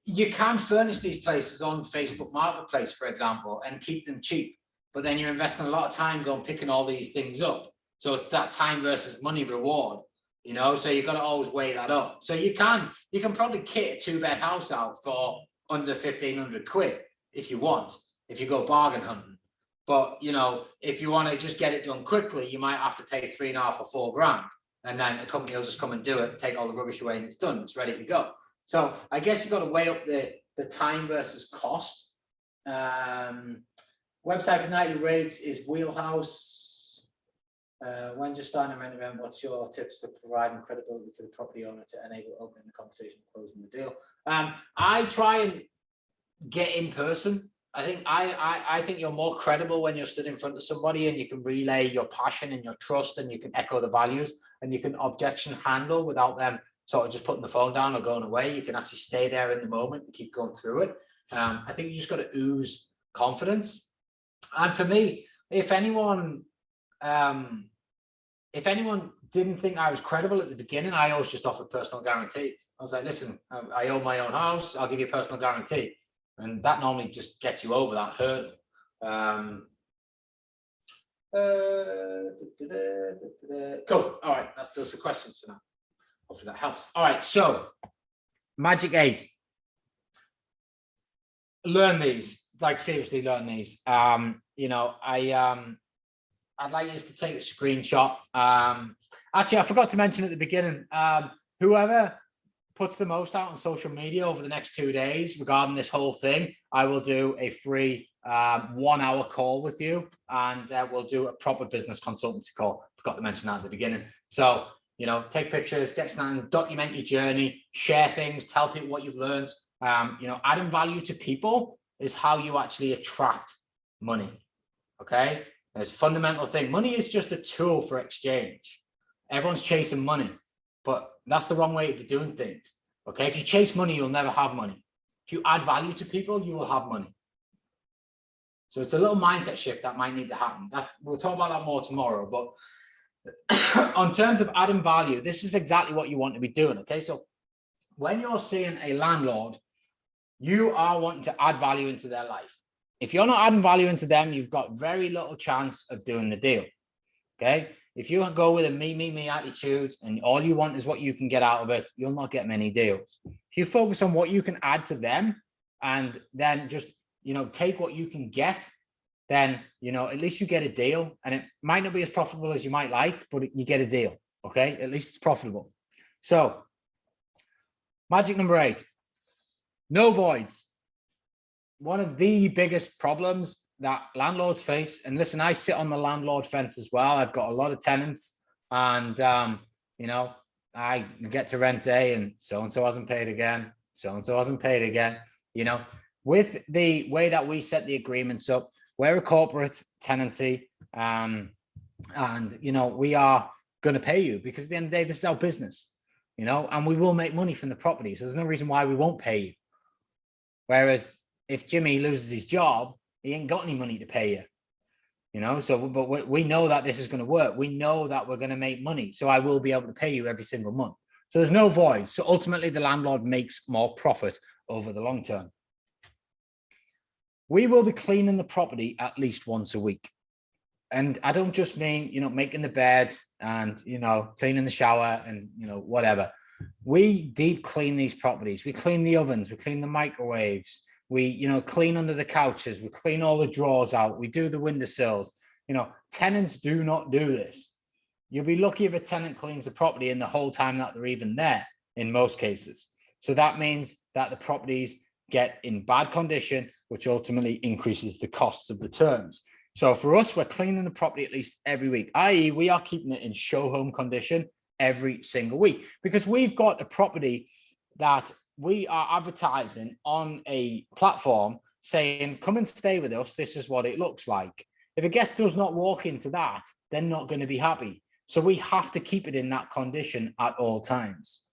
You can furnish these places on Facebook Marketplace, for example, and keep them cheap. But then you're investing a lot of time going picking all these things up. So it's that time versus money reward, you know, so you've got to always weigh that up. So you can probably kit a 2-bed house out for under 1,500 quid if you want, if you go bargain hunting. But, you know, if you want to just get it done quickly, you might have to pay 3.5 or 4 grand. And then a company will just come and do it, take all the rubbish away and it's done, it's ready to go. So I guess you've got to weigh up the time versus cost. Website for nightly rates is Wheelhouse. When just starting a rent event, what's your tips for providing credibility to the property owner to enable opening the conversation, closing the deal? I try and get in person. I think you're more credible when you're stood in front of somebody and you can relay your passion and your trust and you can echo the values and you can objection handle without them sort of just putting the phone down or going away. You can actually stay there in the moment and keep going through it. I think you just got to ooze confidence. And for me, if anyone didn't think I was credible at the beginning, I always just offered personal guarantees. I was like, listen, I own my own house, I'll give you a personal guarantee. And that normally just gets you over that hurdle. Cool. All right, that's those for questions for now. Hopefully that helps. All right, so Magic 8. Learn these. Like, seriously, learn these. You know, I'd like you to take a screenshot. Actually, I forgot to mention at the beginning, whoever puts the most out on social media over the next 2 days regarding this whole thing, I will do a free 1-hour call with you, and we'll do a proper business consultancy call. Forgot to mention that at the beginning. So, you know, take pictures, get started, document your journey, share things, tell people what you've learned. You know, adding value to people is how you actually attract money. Okay, and it's a fundamental thing. Money is just a tool for exchange. Everyone's chasing money, but that's the wrong way of doing things. Okay, if you chase money, you'll never have money. If you add value to people, you will have money. So it's a little mindset shift that might need to happen. We'll talk about that more tomorrow. But on terms of adding value, this is exactly what you want to be doing. Okay, so when you're seeing a landlord, you are wanting to add value into their life. If you're not adding value into them, you've got very little chance of doing the deal. Okay, if you go with a me attitude and all you want is what you can get out of it, you'll not get many deals. If you focus on what you can add to them and then just, you know, take what you can get, then, you know, at least you get a deal, and it might not be as profitable as you might like, but you get a deal. Okay, at least it's profitable. So magic number 8, no voids. One of the biggest problems that landlords face, and listen, I sit on the landlord fence as well. I've got a lot of tenants, and you know, I get to rent day and so-and-so hasn't paid again. So-and-so hasn't paid again. You know, with the way that we set the agreements up, we're a corporate tenancy. And, you know, we are going to pay you because at the end of the day, this is our business, you know, and we will make money from the property. So there's no reason why we won't pay you. Whereas if Jimmy loses his job, he ain't got any money to pay you. You know, so, but we know that this is going to work. We know that we're going to make money. So I will be able to pay you every single month. So there's no void. So ultimately the landlord makes more profit over the long term. We will be cleaning the property at least once a week. And I don't just mean, you know, making the bed and, you know, cleaning the shower and, you know, whatever. We deep clean these properties. We clean the ovens, we clean the microwaves. We, you know, clean under the couches. We clean all the drawers out. We do the windowsills. You know, tenants do not do this. You'll be lucky if a tenant cleans the property in the whole time that they're even there in most cases. So that means that the properties get in bad condition, which ultimately increases the costs of the turns. So for us, we're cleaning the property at least every week, i.e. we are keeping it in show home condition every single week because we've got a property that we are advertising on a platform saying, come and stay with us. This is what it looks like. If a guest does not walk into that, they're not going to be happy. So we have to keep it in that condition at all times.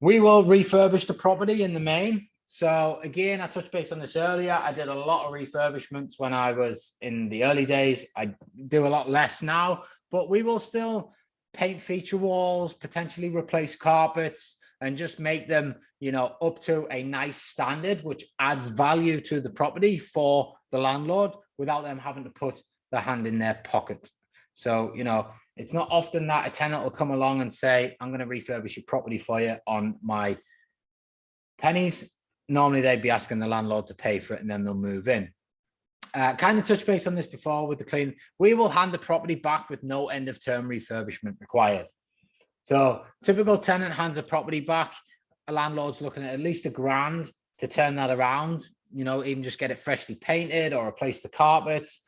We will refurbish the property in the main. So again, I touched base on this earlier. I did a lot of refurbishments when I was in the early days. I do a lot less now, but we will still paint feature walls, potentially replace carpets, and just make them, you know, up to a nice standard, which adds value to the property for the landlord without them having to put their hand in their pocket. So, you know, it's not often that a tenant will come along and say, I'm going to refurbish your property for you on my pennies. Normally they'd be asking the landlord to pay for it and then they'll move in. Kind of touched base on this before with the clean. We will hand the property back with no end of term refurbishment required. So typical tenant hands a property back. A landlord's looking at least $1,000 to turn that around, you know, even just get it freshly painted or replace the carpets.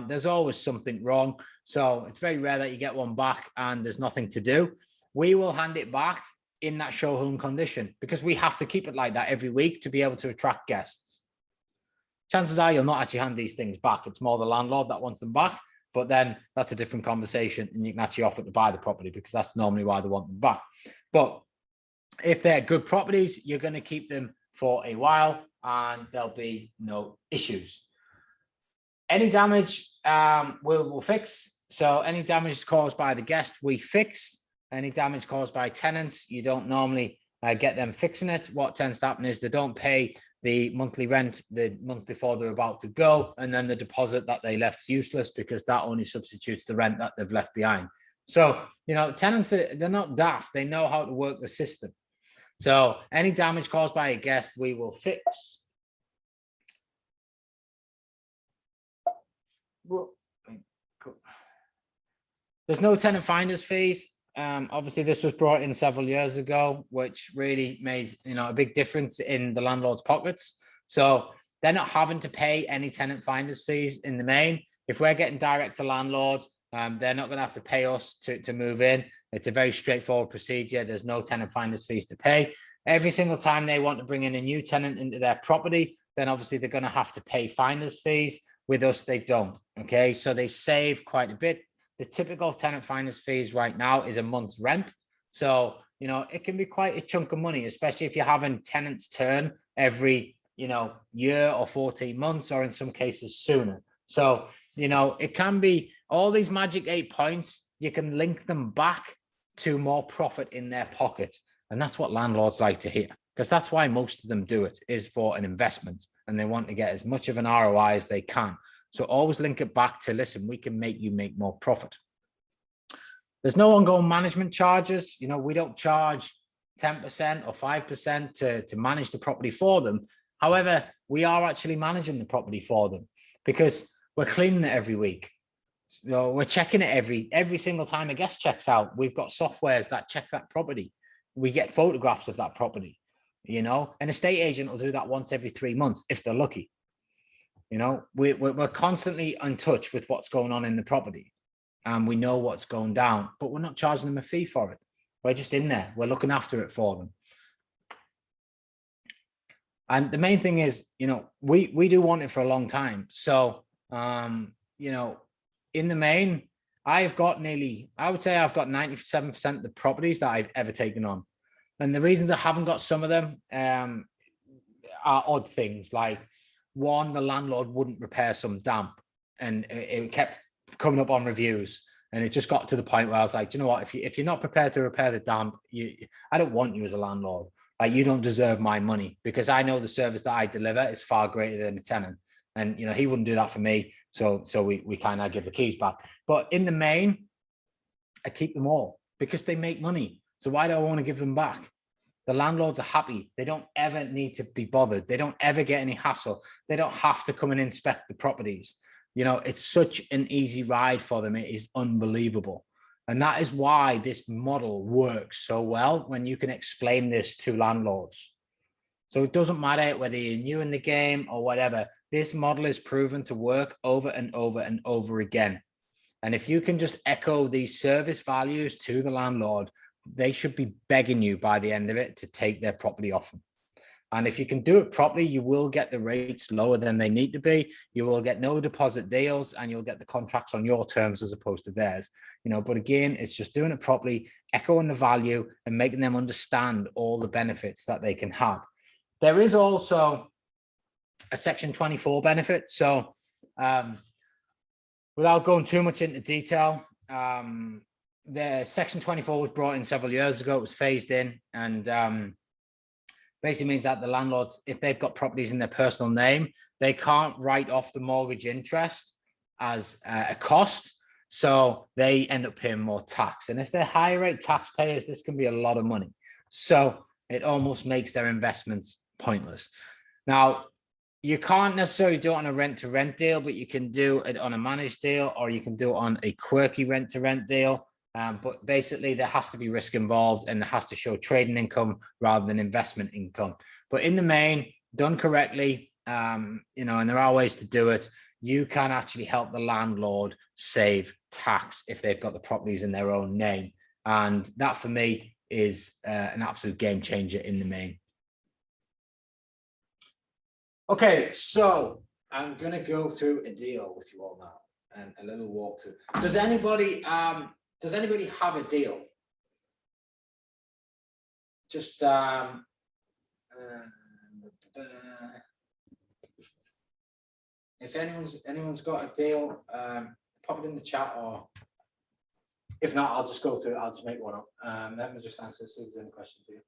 There's always something wrong. So it's very rare that you get one back and there's nothing to do. We will hand it back in that show home condition because we have to keep it like that every week to be able to attract guests. Chances are you'll not actually hand these things back. It's more the landlord that wants them back, but then that's a different conversation and you can actually offer to buy the property because that's normally why they want them back. But if they're good properties, you're going to keep them for a while and there'll be no issues. Any damage we'll fix. So any damage caused by the guest, we fix. Any damage caused by tenants, you don't normally get them fixing it. What tends to happen is they don't pay the monthly rent the month before they're about to go, and then the deposit that they left is useless because that only substitutes the rent that they've left behind. So, you know, tenants, they're not daft. They know how to work the system. So any damage caused by a guest, we will fix. There's no tenant finder's fees. Obviously, this was brought in several years ago, which really made, you know, a big difference in the landlord's pockets. So they're not having to pay any tenant finder's fees in the main. If we're getting direct to landlord, they're not going to have to pay us to move in. It's a very straightforward procedure. There's no tenant finder's fees to pay. Every single time they want to bring in a new tenant into their property, then obviously they're going to have to pay finder's fees. With us, they don't. Okay, so they save quite a bit. The typical tenant finder's fees right now is a month's rent. So, you know, it can be quite a chunk of money, especially if you're having tenants turn every, you know, year or 14 months, or in some cases sooner. So, you know, it can be all these magic 8 points. You can link them back to more profit in their pocket. And that's what landlords like to hear, because that's why most of them do it, is for an investment. And they want to get as much of an ROI as they can. So always link it back to, listen, we can make you make more profit. There's no ongoing management charges. You know, we don't charge 10% or 5% to manage the property for them. However, we are actually managing the property for them because we're cleaning it every week. You know, we're checking it every single time a guest checks out. We've got softwares that check that property. We get photographs of that property. You know, an estate agent will do that once every 3 months if they're lucky. You know, we're constantly in touch with what's going on in the property. and we know what's going down, but we're not charging them a fee for it. We're just in there. We're looking after it for them. And the main thing is, you know, we do want it for a long time. So, you know, in the main, I've got I would say I've got 97% of the properties that I've ever taken on. And the reasons I haven't got some of them are odd things. Like, one, the landlord wouldn't repair some damp, and it kept coming up on reviews. And it just got to the point where I was like, you know what, if you're not prepared to repair the damp, I don't want you as a landlord. Like, you don't deserve my money, because I know the service that I deliver is far greater than a tenant. And, you know, he wouldn't do that for me. So we kind of give the keys back. But in the main, I keep them all because they make money. So why do I want to give them back? The landlords are happy. They don't ever need to be bothered. They don't ever get any hassle. They don't have to come and inspect the properties. You know, it's such an easy ride for them. It is unbelievable. And that is why this model works so well, when you can explain this to landlords. So it doesn't matter whether you're new in the game or whatever. This model is proven to work over and over and over again. And if you can just echo these service values to the landlord, they should be begging you by the end of it to take their property off them. And if you can do it properly, you will get the rates lower than they need to be. You will get no deposit deals, and you'll get the contracts on your terms as opposed to theirs. You know, but again, it's just doing it properly, echoing the value, and making them understand all the benefits that they can have. There is also a Section 24 benefit. So without going too much into detail, the Section 24 was brought in several years ago. It was phased in, and basically means that the landlords, if they've got properties in their personal name, they can't write off the mortgage interest as a cost. So they end up paying more tax. And if they're higher rate taxpayers, this can be a lot of money. So it almost makes their investments pointless. Now, you can't necessarily do it on a rent-to-rent deal, but you can do it on a managed deal, or you can do it on a quirky rent-to-rent deal. But basically, there has to be risk involved, and it has to show trading income rather than investment income. But in the main, done correctly, you know, and there are ways to do it, you can actually help the landlord save tax if they've got the properties in their own name. And that, for me, is an absolute game changer in the main. Okay, so I'm going to go through a deal with you all now, and a little walkthrough. Does anybody have a deal? Just if anyone's got a deal, pop it in the chat, or if not, I'll just go through it. I'll just make one up. Let me just answer see if there's any questions here.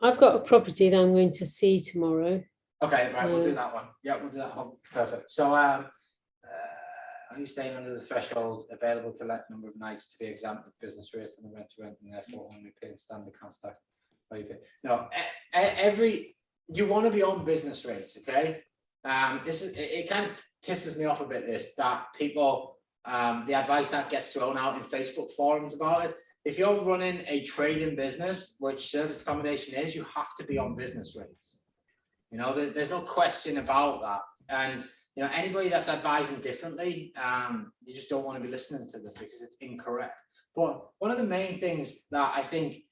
I've got a property that I'm going to see tomorrow. Okay, right, we'll do that one. Yeah, we'll do that one. Perfect. So are you staying under the threshold available to let number of nights to be exempt with business rates on the rent to rent, and therefore only paying standard council tax? No, you want to be on business rates, okay? It kind of pisses me off a bit, that people, the advice that gets thrown out in Facebook forums about it. If you're running a trading business, which service accommodation is, you have to be on business rates. You know, there's no question about that. And you know, anybody that's advising differently, you just don't want to be listening to them, because it's incorrect. But one of the main things that I think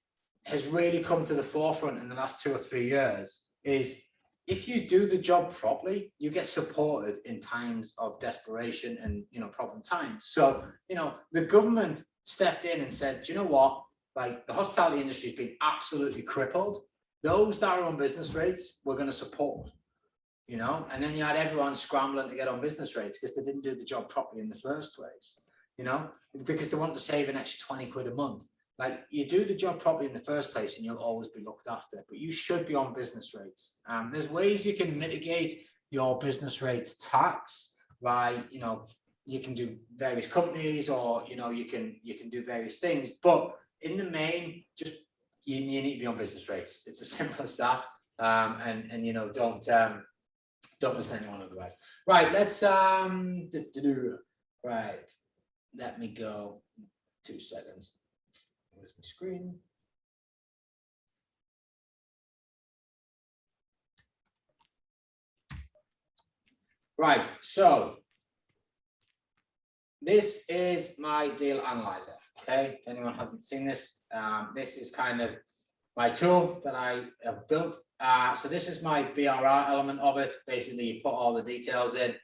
has really come to the forefront in the last 2 or 3 years is, if you do the job properly, you get supported in times of desperation and, you know, problem times. So, you know, the government stepped in and said, do you know what? Like, the hospitality industry has been absolutely crippled. Those that are on business rates, we're going to support, you know, and then you had everyone scrambling to get on business rates because they didn't do the job properly in the first place, you know, it's because they want to save an extra 20 quid a month. Like, you do the job properly in the first place and you'll always be looked after, but you should be on business rates. There's ways you can mitigate your business rates tax by, you know, you can do various companies, or, you know, you can do various things, but in the main, just you need to be on business rates. It's as simple as that. And you know, don't listen to anyone otherwise. Right, let's right. Let me go 2 seconds. Where's my screen? Right, so this is my deal analyzer. Okay, if anyone hasn't seen this, this is kind of my tool that I have built. So this is my BRR element of it. Basically, you put all the details in,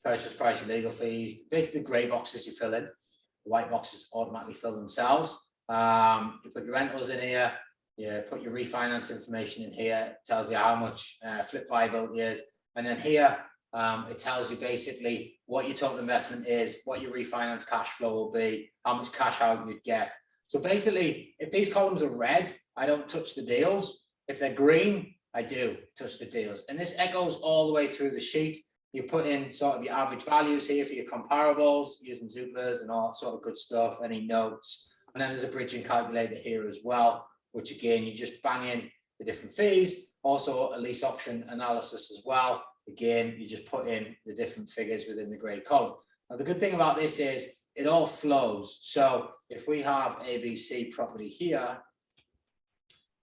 purchase price, your legal fees, basically the grey boxes you fill in. The white boxes automatically fill themselves. You put your rentals in here, you put your refinance information in here, it tells you how much flip viability is. And then here, it tells you basically what your total investment is, what your refinance cash flow will be, how much cash out you'd get. So basically, if these columns are red, I don't touch the deals. If they're green, I do touch the deals. And this echoes all the way through the sheet. You put in sort of your average values here for your comparables, using Zooplas and all that sort of good stuff, any notes. And then there's a bridging calculator here as well, which again, you just bang in the different fees, also a lease option analysis as well. Again, you just put in the different figures within the grey column. Now, the good thing about this is it all flows. So if we have ABC property here,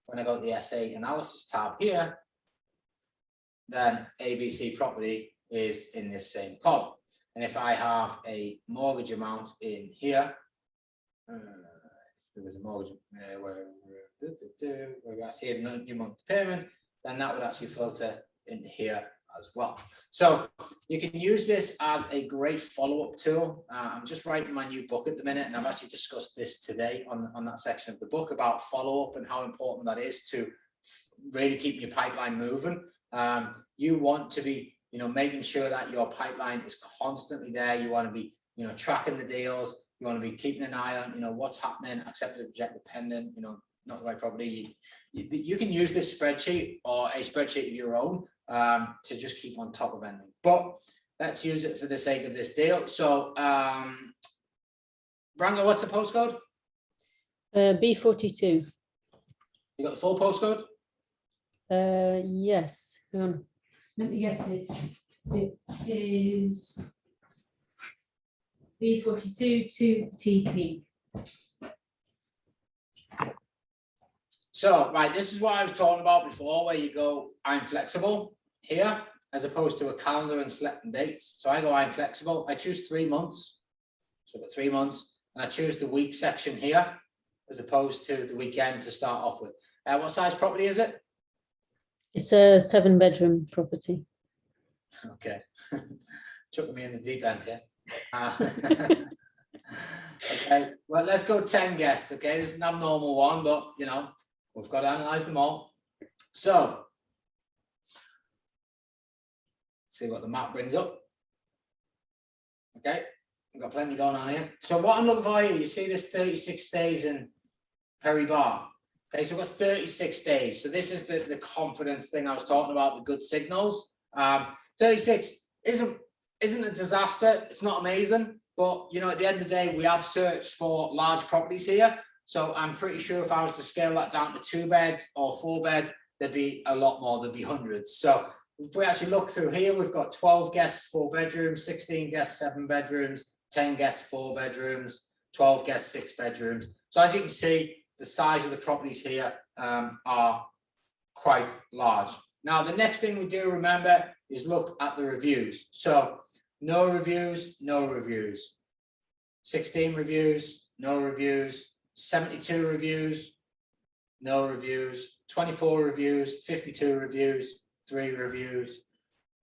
when I go to the SA analysis tab here, then ABC property is in this same column. And if I have a mortgage amount in here, if there was a mortgage where that's here, new month payment, then that would actually filter in here as well. So you can use this as a great follow-up tool. I'm just writing my new book at the minute, and I've actually discussed this today on that section of the book about follow-up and how important that is to really keep your pipeline moving. You want to be, making sure that your pipeline is constantly there. You want to be, tracking the deals. You want to be keeping an eye on, what's happening, accepted, rejected, pending, not the right property. You can use this spreadsheet or a spreadsheet of your own to just keep on top of anything. But let's use it for the sake of this deal. So, Brango, what's the postcode? B42. You got the full postcode? Yes. Hang on. Let me get it. It is B42 2TP. So, right, this is what I was talking about before, where you go, I'm flexible here, as opposed to a calendar and selecting dates. So I go, I'm flexible. I choose 3 months. So I've got 3 months, and I choose the week section here, as opposed to the weekend to start off with. What size property is it? It's a 7-bedroom property. Okay. Chucking me in the deep end here. Okay, well, let's go 10 guests. Okay, this is an abnormal one, but we've got to analyze them all. So let's see what the map brings up. Okay, we've got plenty going on here. So what I'm looking for here, you see this 36 days in Perry Bar. Okay, so we've got 36 days. So this is the confidence thing I was talking about, the good signals. 36 isn't a disaster. It's not amazing, but at the end of the day, we have searched for large properties here. So I'm pretty sure if I was to scale that down to 2 beds or 4 beds, there'd be a lot more, there'd be hundreds. So if we actually look through here, we've got 12 guests, 4 bedrooms, 16 guests, 7 bedrooms, 10 guests, 4 bedrooms, 12 guests, 6 bedrooms. So as you can see, the size of the properties here are quite large. Now, the next thing we do remember is look at the reviews. So no reviews, no reviews. 16 reviews, no reviews. 72 reviews, no reviews. 24 reviews, 52 reviews, 3 reviews.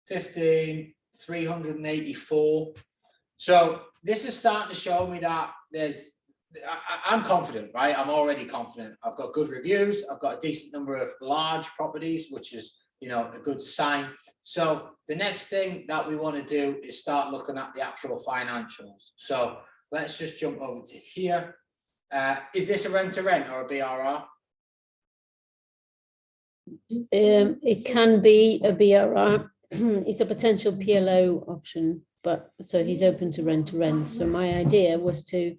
15, 384. So this is starting to show me that I'm confident, right? I'm already confident. I've got good reviews. I've got a decent number of large properties, which is, a good sign. So the next thing that we want to do is start looking at the actual financials. So let's just jump over to here. Is this a rent-to-rent or a BRR? It can be a BRR. It's a potential PLO option, but so he's open to rent-to-rent. So my idea was to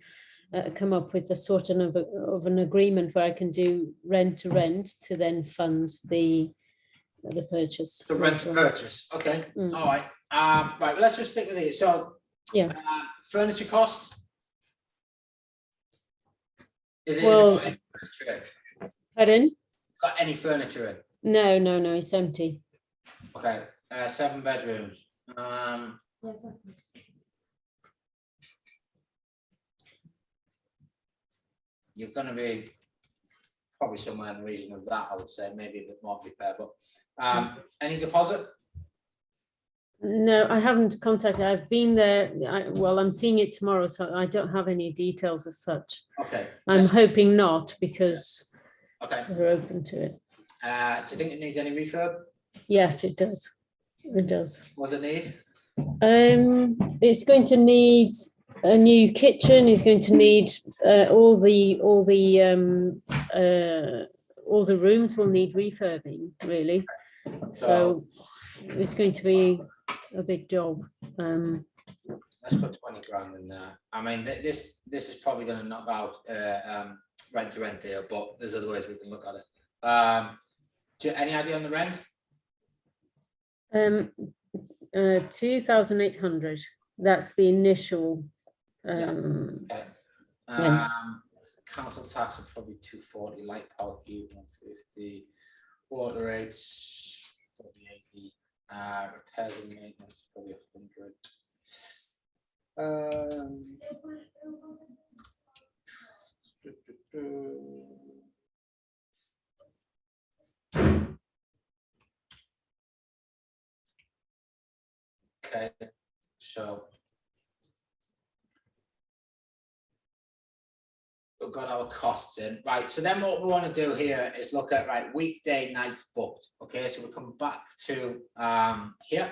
come up with a sort of an agreement where I can do rent-to-rent to then fund the purchase. So rent-to-purchase. Okay. All right. Right. Well, let's just stick with it. So yeah. Furniture cost. Is it Well, got any furniture in? Pardon? Got any furniture in? No, it's empty. Okay, 7 bedrooms. you're going to be probably somewhere in the region of that, I would say, maybe a bit more to be fair. But any deposit? No, I haven't contacted. I've been there. Well, I'm seeing it tomorrow, so I don't have any details as such. Okay. I'm hoping not, because Okay. we're open to it. Do you think it needs any refurb? Yes, it does. It does. What does it need? It's going to need a new kitchen. It's going to need all the rooms will need refurbing, really. So it's going to be a big job. Let's put 20 grand in there. I mean, this is probably going to knock out rent to rent deal, but there's other ways we can look at it. Any idea on the rent? 2,800. That's the initial. Okay. Rent. Council tax are probably 240, light power cube 150, water rates probably 80, repairs and maintenance probably 100. Okay, so we've got our costs in, right? So then what we want to do here is look at, right, weekday nights booked. Okay, so we come back to here.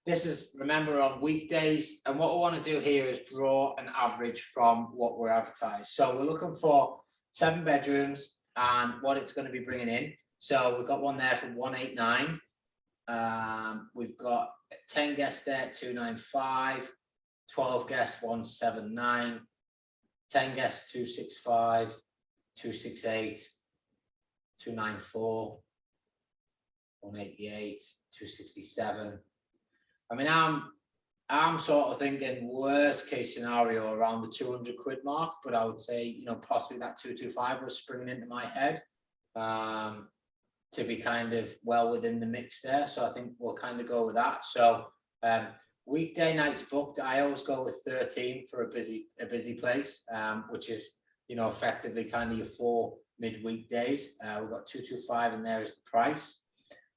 This is, remember, on weekdays, and what we want to do here is draw an average from what we're advertised. So we're looking for 7 bedrooms and what it's going to be bringing in. So we've got one there for 189. We've got 10 guests there, 295, 12 guests, 179, 10 guests, 265, 268, 294, 188, 267. I mean, I'm sort of thinking worst case scenario around the 200 quid mark, but I would say, you know, possibly that 225 was springing into my head to be kind of well within the mix there. So I think we'll kind of go with that. So weekday nights booked, I always go with 13 for a busy place, which is, you know, effectively kind of your 4 midweek days. We've got 225 and there is the price.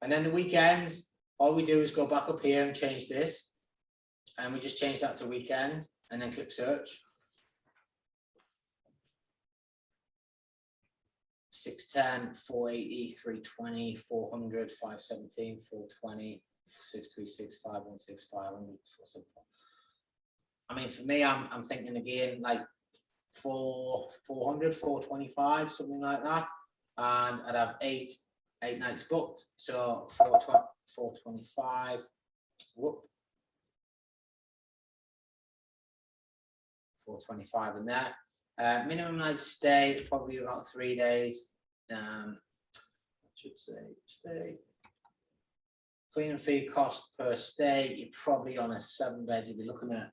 And then the weekends, all we do is go back up here and change this. And we just change that to weekend and then click search. 610, 480, 320, 400, 517, 420, 636, 516, 500, 474. I mean, for me, I'm thinking again like 400, 425, something like that. And I'd have 8 nights booked. So 425. Whoop. 425 in there. Minimum night stay, probably about 3 days. I should say stay. Cleaning fee cost per stay, you're probably on a 7-bed, you'd be looking at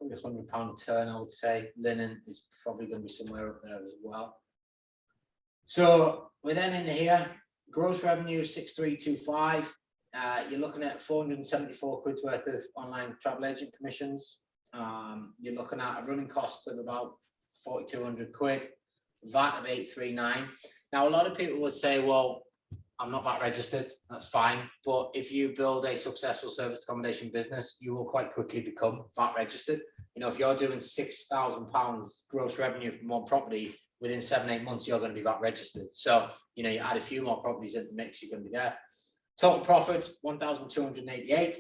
probably £100 a turn, I would say. Linen is probably going to be somewhere up there as well. So we're then in here, gross revenue 6325. You're looking at 474 quid's worth of online travel agent commissions. You're looking at a running cost of about 4,200 quid, VAT of 839. Now, a lot of people would say, well, I'm not VAT registered, that's fine. But if you build a successful service accommodation business, you will quite quickly become VAT registered. You know, if you're doing £6,000 gross revenue from one property, within 7-8 months, you're going to be VAT registered. So, you know, you add a few more properties in the mix, you're going to be there. Total profit, 1,288.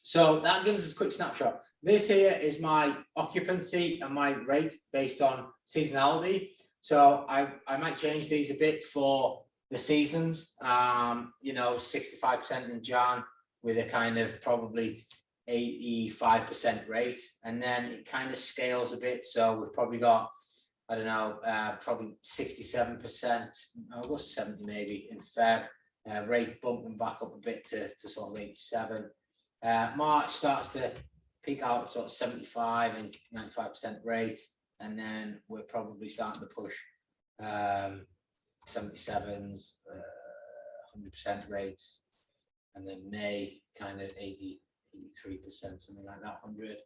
So that gives us a quick snapshot. This here is my occupancy and my rate based on seasonality. So I might change these a bit for the seasons, you know, 65% in Jan with a kind of probably 85% rate. And then it kind of scales a bit. So we've probably got, I don't know, probably 67%, I'll go 70 maybe in Feb. Rate bumping back up a bit to sort of 87. March starts to peak out sort of 75 and 95% rate, and then we're probably starting to push 77s, 100% rates, and then May kind of 80, 83%, something like that, 100.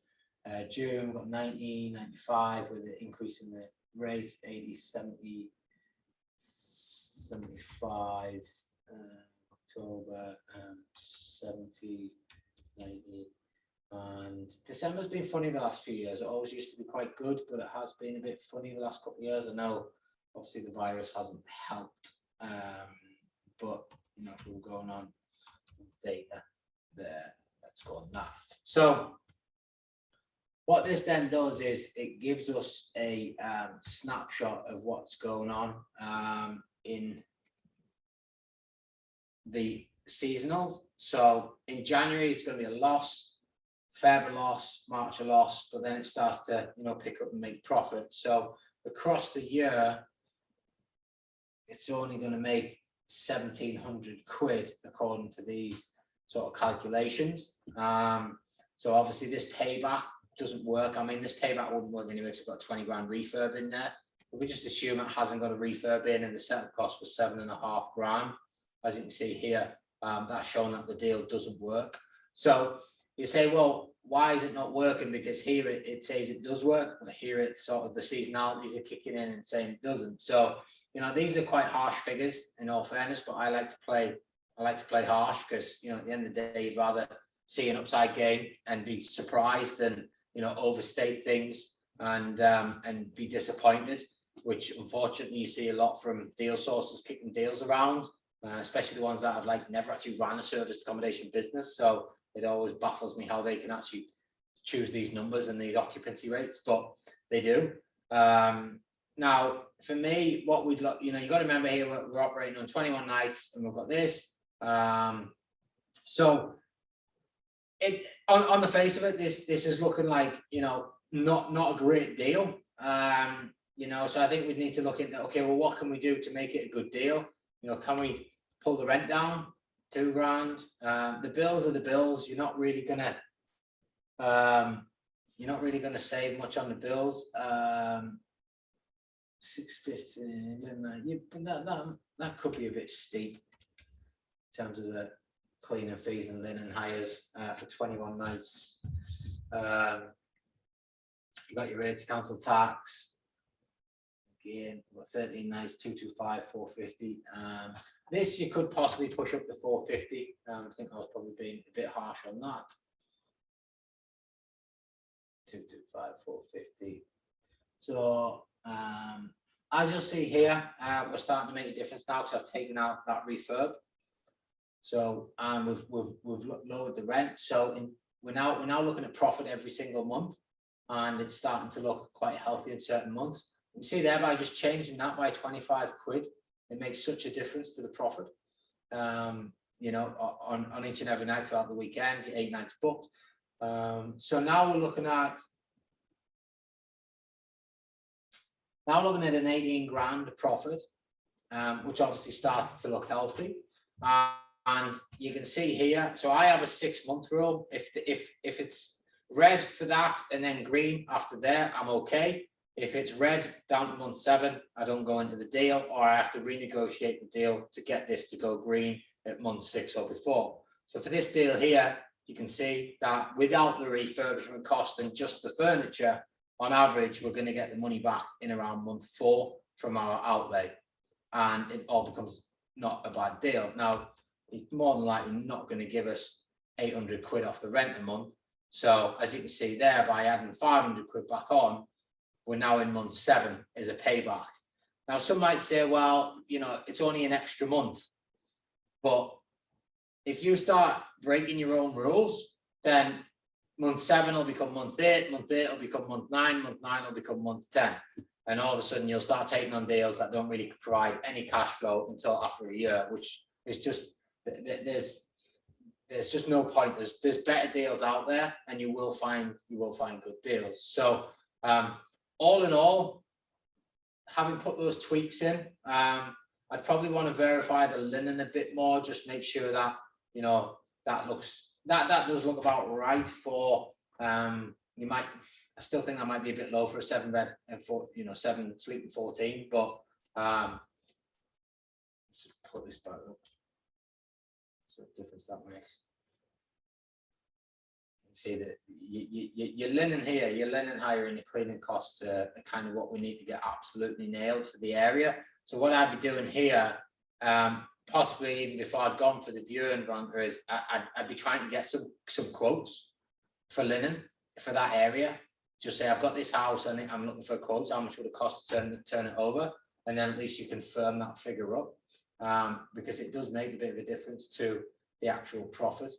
June, we've got 90, 95 with the increase in the rate, 80, 70, 75, October, 70, 90. And December's been funny the last few years. It always used to be quite good, but it has been a bit funny the last couple of years. I know obviously the virus hasn't helped, but you know, we're going on data there. Let's go on that. So what this then does is it gives us a snapshot of what's going on in the seasonals. So in January, it's going to be a loss, Feb a loss, March a loss, but then it starts to, you know, pick up and make profit. So across the year, it's only going to make 1,700 quid according to these sort of calculations. So obviously this payback doesn't work. I mean, this payback wouldn't work anyway, because it's got 20 grand refurb in there. But we just assume it hasn't got a refurb in, and the setup cost was 7.5 grand. As you can see here, that's showing that the deal doesn't work. So you say, well, why is it not working? Because here it says it does work, but here it's sort of the seasonalities are kicking in and saying it doesn't. So, you know, these are quite harsh figures in all fairness, but I like to play harsh, because, you know, at the end of the day, you'd rather see an upside gain and be surprised than, you know, overstate things and be disappointed, which unfortunately you see a lot from deal sources kicking deals around, especially the ones that have like never actually ran a serviced accommodation business. So it always baffles me how they can actually choose these numbers and these occupancy rates, but they do. Now, for me, what we'd look, you know, you got to remember here we're operating on 21 nights, and we've got this. So it on the face of it, this is looking like, you know, not a great deal. You know, so I think we need to look into, okay, well, what can we do to make it a good deal? You know, can we pull the rent down 2 grand? The bills are the bills. You're not really gonna save much on the bills. 650, that could be a bit steep in terms of the cleaning fees and linen hires for 21 nights. You got your rates, council tax. Again, 13 nights, 225, 450. This you could possibly push up to 450. I think I was probably being a bit harsh on that. 225, 450. So as you'll see here, we're starting to make a difference now, because I've taken out that refurb. So we've lowered the rent. So we're now looking at profit every single month, and it's starting to look quite healthy in certain months. You see there, by just changing that by 25 quid, it makes such a difference to the profit. You know, on each and every night throughout the weekend, 8 nights booked. So now we're looking at an 18 grand profit, which obviously starts to look healthy. And you can see here, so I have a 6-month rule. If it's red for that and then green after there, I'm okay. If it's red down to month 7, I don't go into the deal, or I have to renegotiate the deal to get this to go green at month 6 or before. So for this deal here, you can see that without the refurbishment cost and just the furniture, on average, we're going to get the money back in around month 4 from our outlay, and it all becomes not a bad deal. Now, he's more than likely not going to give us 800 quid off the rent a month. So as you can see there, by adding 500 quid back on, we're now in month 7 as a payback. Now, some might say, well, you know, it's only an extra month. But if you start breaking your own rules, then month 7 will become month 8, month 8 will become month 9, month 9 will become month 10. And all of a sudden you'll start taking on deals that don't really provide any cash flow until after a year, which is just, there's just no point. There's better deals out there, and you will find good deals. So all in all, having put those tweaks in, I'd probably want to verify the linen a bit more, just make sure that, you know, that does look about right for, you might, I still think that might be a bit low for a 7-bed and 7 sleeping 14, but let's put this back up. So what difference that makes. see that your linen here, your linen hire and your cleaning costs are kind of what we need to get absolutely nailed for the area. So what I'd be doing here, possibly even before I'd gone for the viewing, Branca, is I'd be trying to get some quotes for linen for that area. Just say, I've got this house and I'm looking for quotes. How much would it cost to turn it over? And then at least you can firm that figure up, because it does make a bit of a difference to the actual profit.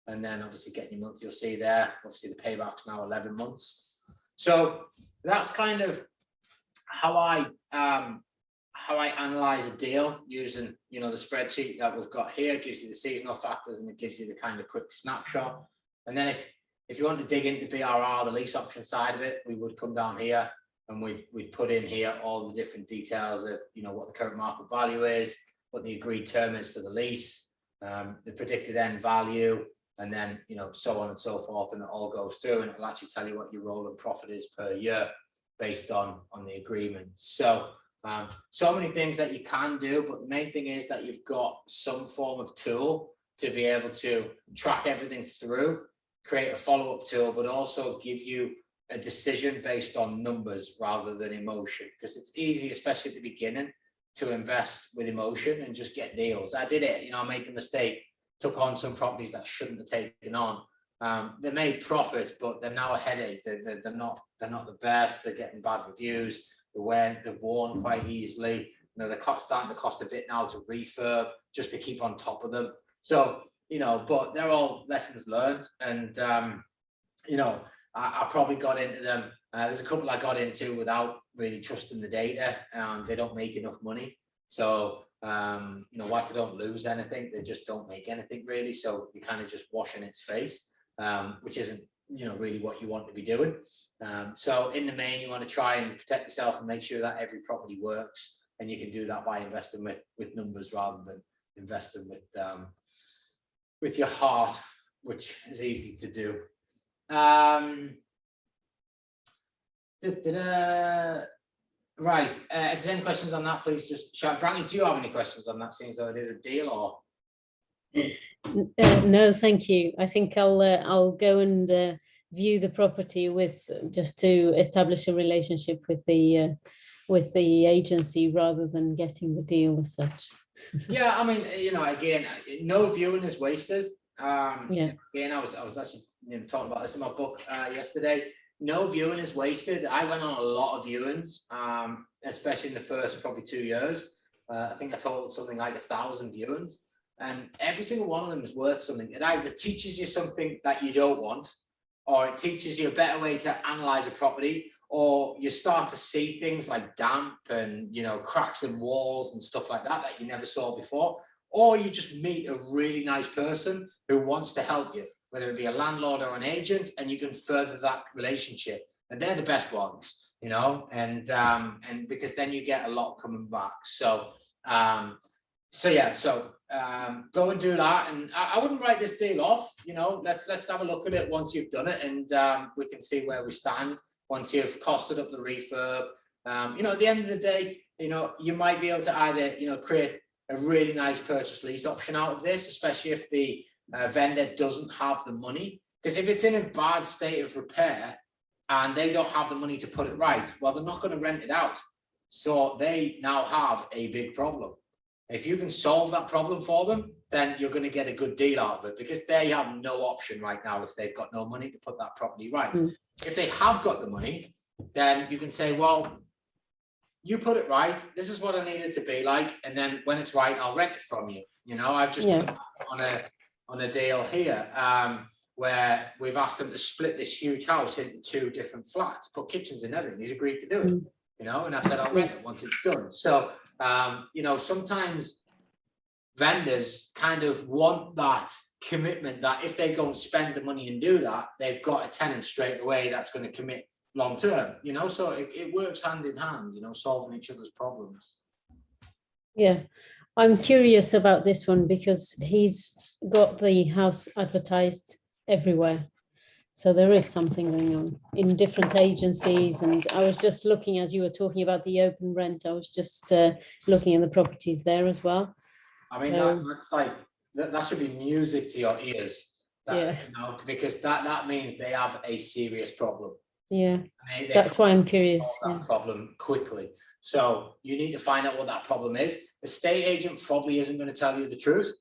And then obviously getting your month, you'll see there, obviously the payback's now 11 months. So that's kind of how I analyze a deal using, you know, the spreadsheet that we've got here. It gives you the seasonal factors and it gives you the kind of quick snapshot. And then if you want to dig into BRR, the lease option side of it, we would come down here and we'd put in here all the different details of, you know, what the current market value is, what the agreed term is for the lease, the predicted end value, and then, you know, so on and so forth, and it all goes through and it'll actually tell you what your rolling profit is per year based on the agreement. So so many things that you can do, but the main thing is that you've got some form of tool to be able to track everything through, create a follow-up tool, but also give you a decision based on numbers rather than emotion, because it's easy, especially at the beginning, to invest with emotion and just get deals. I did it, you know, I made the mistake, took on some properties that shouldn't have taken on. They made profits, but they're now a headache. They're not the best. They're getting bad reviews. They've worn quite easily. You know, they're starting to cost a bit now to refurb just to keep on top of them. So, you know, but they're all lessons learned. And, you know, I probably got into them. There's a couple I got into without really trusting the data. They don't make enough money. So, you know, whilst they don't lose anything, they just don't make anything really. So you kind of just wash in its face, which isn't, you know, really what you want to be doing. So in the main, you want to try and protect yourself and make sure that every property works. And you can do that by investing with numbers rather than investing with your heart, which is easy to do. Right. If there's any questions on that, please just shout. Brantley, do you have any questions on that? Seems though it is a deal, or? No, thank you. I think I'll go and view the property just to establish a relationship with the agency rather than getting the deal as such. Yeah, I mean, you know, again, no viewing is wasted. Yeah. Again, I was actually, you know, talking about this in my book yesterday. No viewing is wasted. I went on a lot of viewings, especially in the first probably 2 years. I think I told something like 1,000 viewings, and every single one of them is worth something. It either teaches you something that you don't want, or it teaches you a better way to analyze a property, or you start to see things like damp and, you know, cracks in walls and stuff like that you never saw before, or you just meet a really nice person who wants to help you, whether it be a landlord or an agent, and you can further that relationship. And they're the best ones, you know, and because then you get a lot coming back. So, go and do that. And I wouldn't write this deal off, you know, let's have a look at it once you've done it, and we can see where we stand once you've costed up the refurb. You know, at the end of the day, you know, you might be able to either, you know, create a really nice purchase lease option out of this, especially if the vendor doesn't have the money, because if it's in a bad state of repair and they don't have the money to put it right, well, they're not going to rent it out. So they now have a big problem. If you can solve that problem for them, then you're going to get a good deal out of it, because they have no option right now if they've got no money to put that property right. If they have got the money, then you can say, well, you put it right, this is what I need it to be like, and then when it's right, I'll rent it from you. You know, I've just done on a deal here where we've asked them to split this huge house into 2 different flats, put kitchens and everything. He's agreed to do it, you know, and I've said I'll rent it once it's done. So, you know, sometimes vendors kind of want that commitment that if they go and spend the money and do that, they've got a tenant straight away that's going to commit long term, you know, so it works hand in hand, you know, solving each other's problems. Yeah, I'm curious about this one because he's got the house advertised everywhere. So there is something going on in different agencies. And I was just looking, as you were talking about the open rent, I was just looking at the properties there as well. I mean, that's like, that should be music to your ears. Yeah. You know, because that means they have a serious problem. Yeah. They That's why I'm curious. solve that problem quickly. So you need to find out what that problem is. The estate agent probably isn't going to tell you the truth.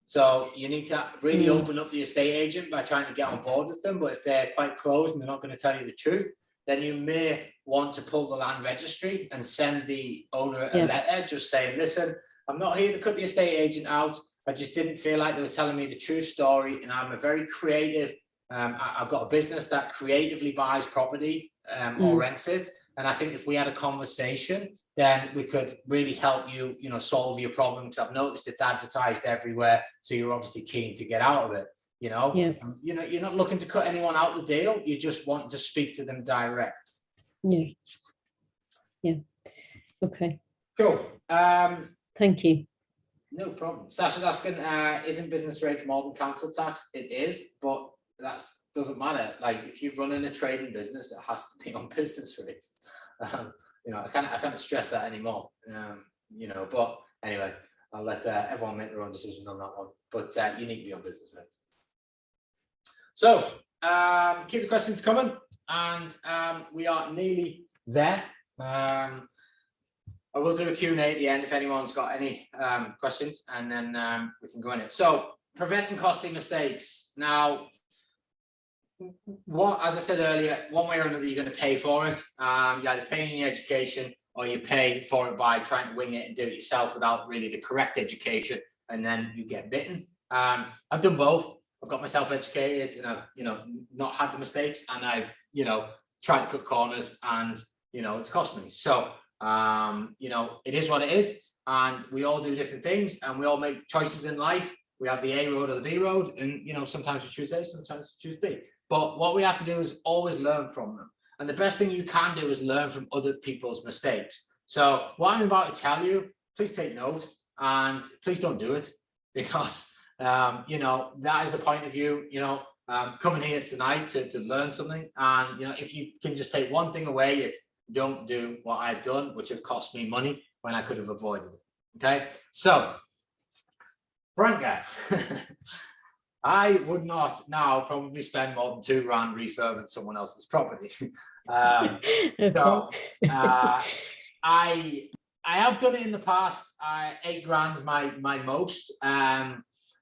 So you need to really open up the estate agent by trying to get on board with them. But if they're quite closed and they're not going to tell you the truth, then you may want to pull the land registry and send the owner a letter just saying, listen, I'm not here to cut the estate agent out. I just didn't feel like they were telling me the true story. And I'm a very creative, I've got a business that creatively buys property or rents it. And I think if we had a conversation, then we could really help you, you know, solve your problems. I've noticed it's advertised everywhere. So you're obviously keen to get out of it. You know, you're not looking to cut anyone out the deal. You just want to speak to them direct. Yeah. Okay. Cool. Thank you. No problem. Sasha's asking, isn't business rates more than council tax? It is, but that doesn't matter. Like if you're running a trading business, it has to be on business rates. You know, I can't stress that anymore. You know, but anyway, I'll let everyone make their own decision on that one. But you need to be on business rates. So keep the questions coming, and we are nearly there. I will do a Q&A at the end if anyone's got any questions, and then we can go in it. So preventing costly mistakes. Now, as I said earlier, one way or another, you're going to pay for it. You either pay in your education or you pay for it by trying to wing it and do it yourself without really the correct education, and then you get bitten. I've done both. I've got myself educated and I've, you know, not had the mistakes, and I've, you know, tried to cut corners, and, you know, it's cost me. So, you know, it is what it is, and we all do different things, and we all make choices in life. We have the A road or the B road, and, you know, sometimes we choose A, sometimes we choose B. But what we have to do is always learn from them. And the best thing you can do is learn from other people's mistakes. So what I'm about to tell you, please take note, and please don't do it, because you know, that is the point of view, you know, coming here tonight to learn something. And, you know, if you can just take one thing away, it's don't do what I've done, which have cost me money when I could have avoided it. Okay. So, front guy, I would not now probably spend more than £2 grand refurbing someone else's property. Okay. So, I have done it in the past. 8 grand's my most.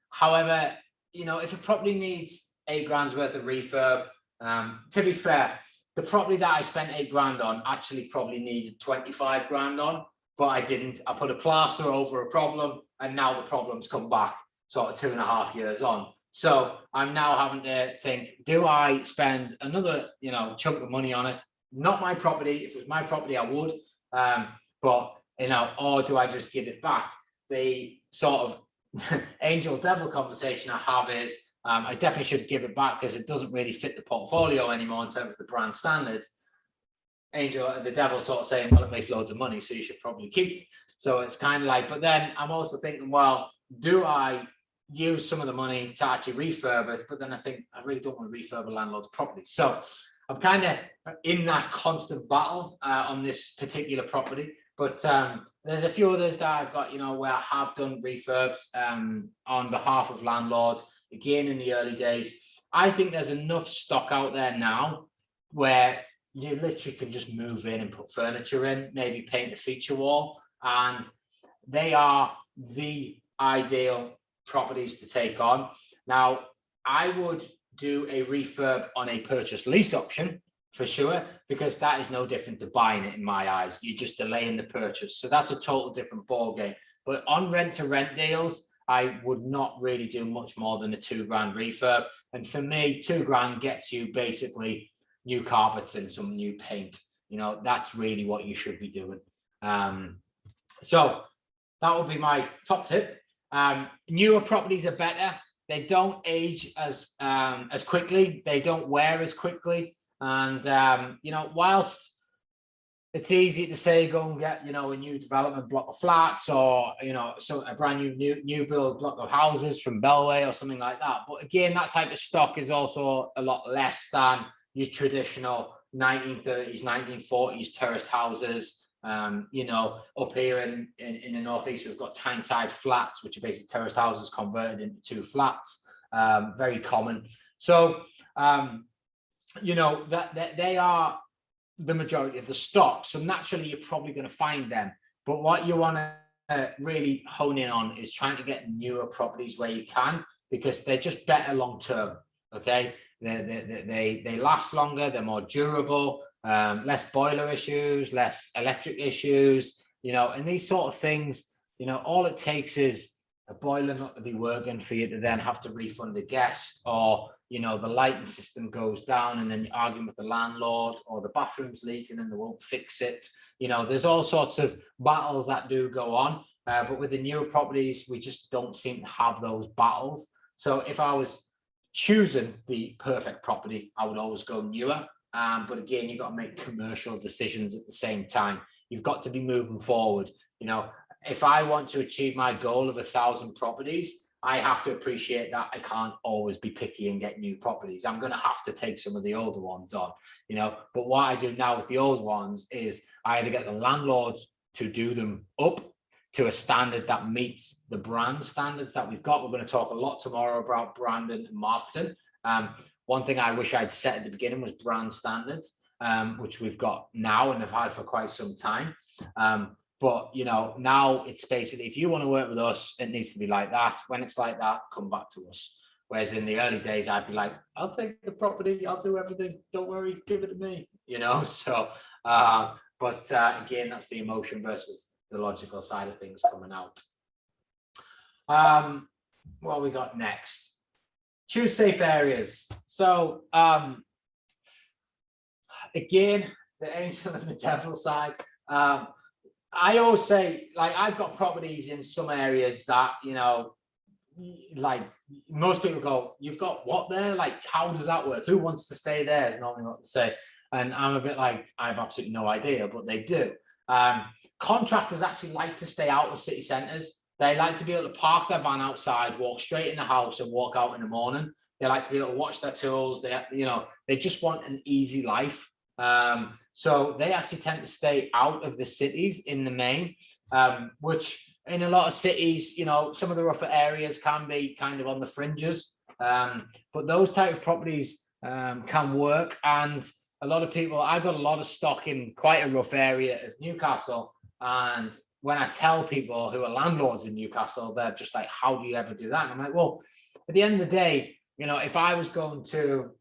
However, you know, if a property needs 8 grand's worth of refurb, to be fair, the property that I spent 8 grand on actually probably needed 25 grand on, but I didn't. I put a plaster over a problem, and now the problem's come back sort of 2.5 years on. So I'm now having to think, do I spend another, you know, chunk of money on it? Not my property. If it was my property, I would. But, you know, or do I just give it back? The sort of angel devil conversation I have is I definitely should give it back, because it doesn't really fit the portfolio anymore in terms of the brand standards. The devil sort of saying, well, it makes loads of money, so you should probably keep it. So it's kind of like, but then I'm also thinking, well, do I use some of the money to actually refurb it? But then I think I really don't want to refurb a landlord's property. So I'm kind of in that constant battle on this particular property. But there's a few others that I've got, you know, where I have done refurbs on behalf of landlords, again, in the early days. I think there's enough stock out there now where you literally can just move in and put furniture in, maybe paint a feature wall, and they are the ideal properties to take on. Now, I would do a refurb on a purchase lease option for sure, because that is no different to buying it in my eyes. You're just delaying the purchase. So that's a total different ball game. But on rent to rent deals, I would not really do much more than a 2 grand refurb. And for me, 2 grand gets you basically new carpets and some new paint. You know, that's really what you should be doing. So that would be my top tip. Newer properties are better. They don't age as quickly. They don't wear as quickly. And, you know, whilst it's easy to say, go and get, you know, a new development block of flats, or, you know, so a brand new build block of houses from Bellway or something like that. But again, that type of stock is also a lot less than your traditional 1930s, 1940s terraced houses. You know, up here in the northeast, we've got Tyneside flats, which are basically terraced houses converted into 2 flats. very common. So, you know, that they are the majority of the stock. So naturally, you're probably going to find them. But what you want to really hone in on is trying to get newer properties where you can, because they're just better long term. Okay, they last longer, they're more durable, less boiler issues, less electric issues, you know, and these sort of things. You know, all it takes is a boiler not to be working for you to then have to refund a guest, or, you know, the lighting system goes down and then you're arguing with the landlord, or the bathroom's leaking and they won't fix it. You know, there's all sorts of battles that do go on. But with the newer properties, we just don't seem to have those battles. So if I was choosing the perfect property, I would always go newer. But again, you've got to make commercial decisions at the same time. You've got to be moving forward. You know, if I want to achieve my goal of 1,000 properties, I have to appreciate that I can't always be picky and get new properties. I'm going to have to take some of the older ones on, you know. But what I do now with the old ones is I either get the landlords to do them up to a standard that meets the brand standards that we've got. We're going to talk a lot tomorrow about branding and marketing. One thing I wish I'd set at the beginning was brand standards, which we've got now and have had for quite some time. But, you know, now it's basically, if you want to work with us, it needs to be like that. When it's like that, come back to us. Whereas in the early days, I'd be like, I'll take the property, I'll do everything. Don't worry, give it to me, you know. So, again, that's the emotion versus the logical side of things coming out. What we got next? Choose safe areas. So, again, the angel and the devil side. I always say, like, I've got properties in some areas that, you know, like most people go, you've got what there? Like, how does that work? Who wants to stay there is normally what they say. And I'm a bit like, I have absolutely no idea, but they do. Contractors actually like to stay out of city centres. They like to be able to park their van outside, walk straight in the house and walk out in the morning. They like to be able to watch their tools. They, you know, they just want an easy life. So they actually tend to stay out of the cities in the main, which in a lot of cities, you know, some of the rougher areas can be kind of on the fringes. But those type of properties can work. And a lot of people, I've got a lot of stock in quite a rough area of Newcastle. And when I tell people who are landlords in Newcastle, they're just like, how do you ever do that? And I'm like, well, at the end of the day, you know, if I was going to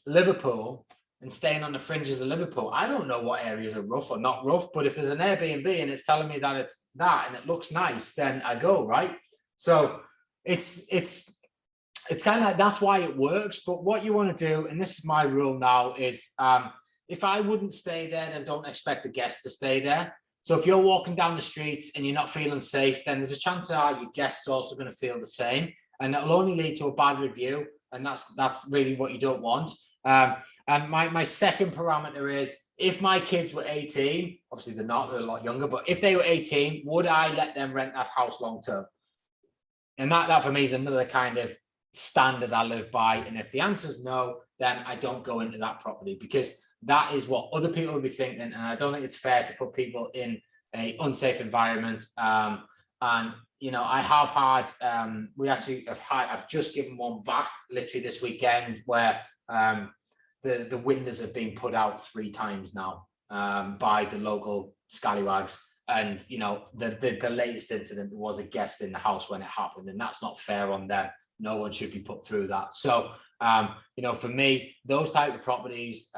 Liverpool and staying on the fringes of Liverpool, I don't know what areas are rough or not rough, but if there's an Airbnb and it's telling me that it's that and it looks nice, then I go, right? So it's kind of like, that's why it works. But what you want to do, and this is my rule now, is if I wouldn't stay there, then don't expect the guests to stay there. So if you're walking down the street and you're not feeling safe, then there's a chance that your guests are also going to feel the same, and it'll only lead to a bad review, and that's really what you don't want. And my second parameter is, if my kids were 18, obviously they're not, they're a lot younger, but if they were 18, would I let them rent that house long term? And that for me is another kind of standard I live by. And if the answer is no, then I don't go into that property, because that is what other people will be thinking. And I don't think it's fair to put people in an unsafe environment. And, you know, I have had, I've just given one back literally this weekend, where the windows have been put out 3 times now by the local scallywags. And, you know, the latest incident was a guest in the house when it happened, and that's not fair on them. No one should be put through that. So, you know, for me, those type of properties,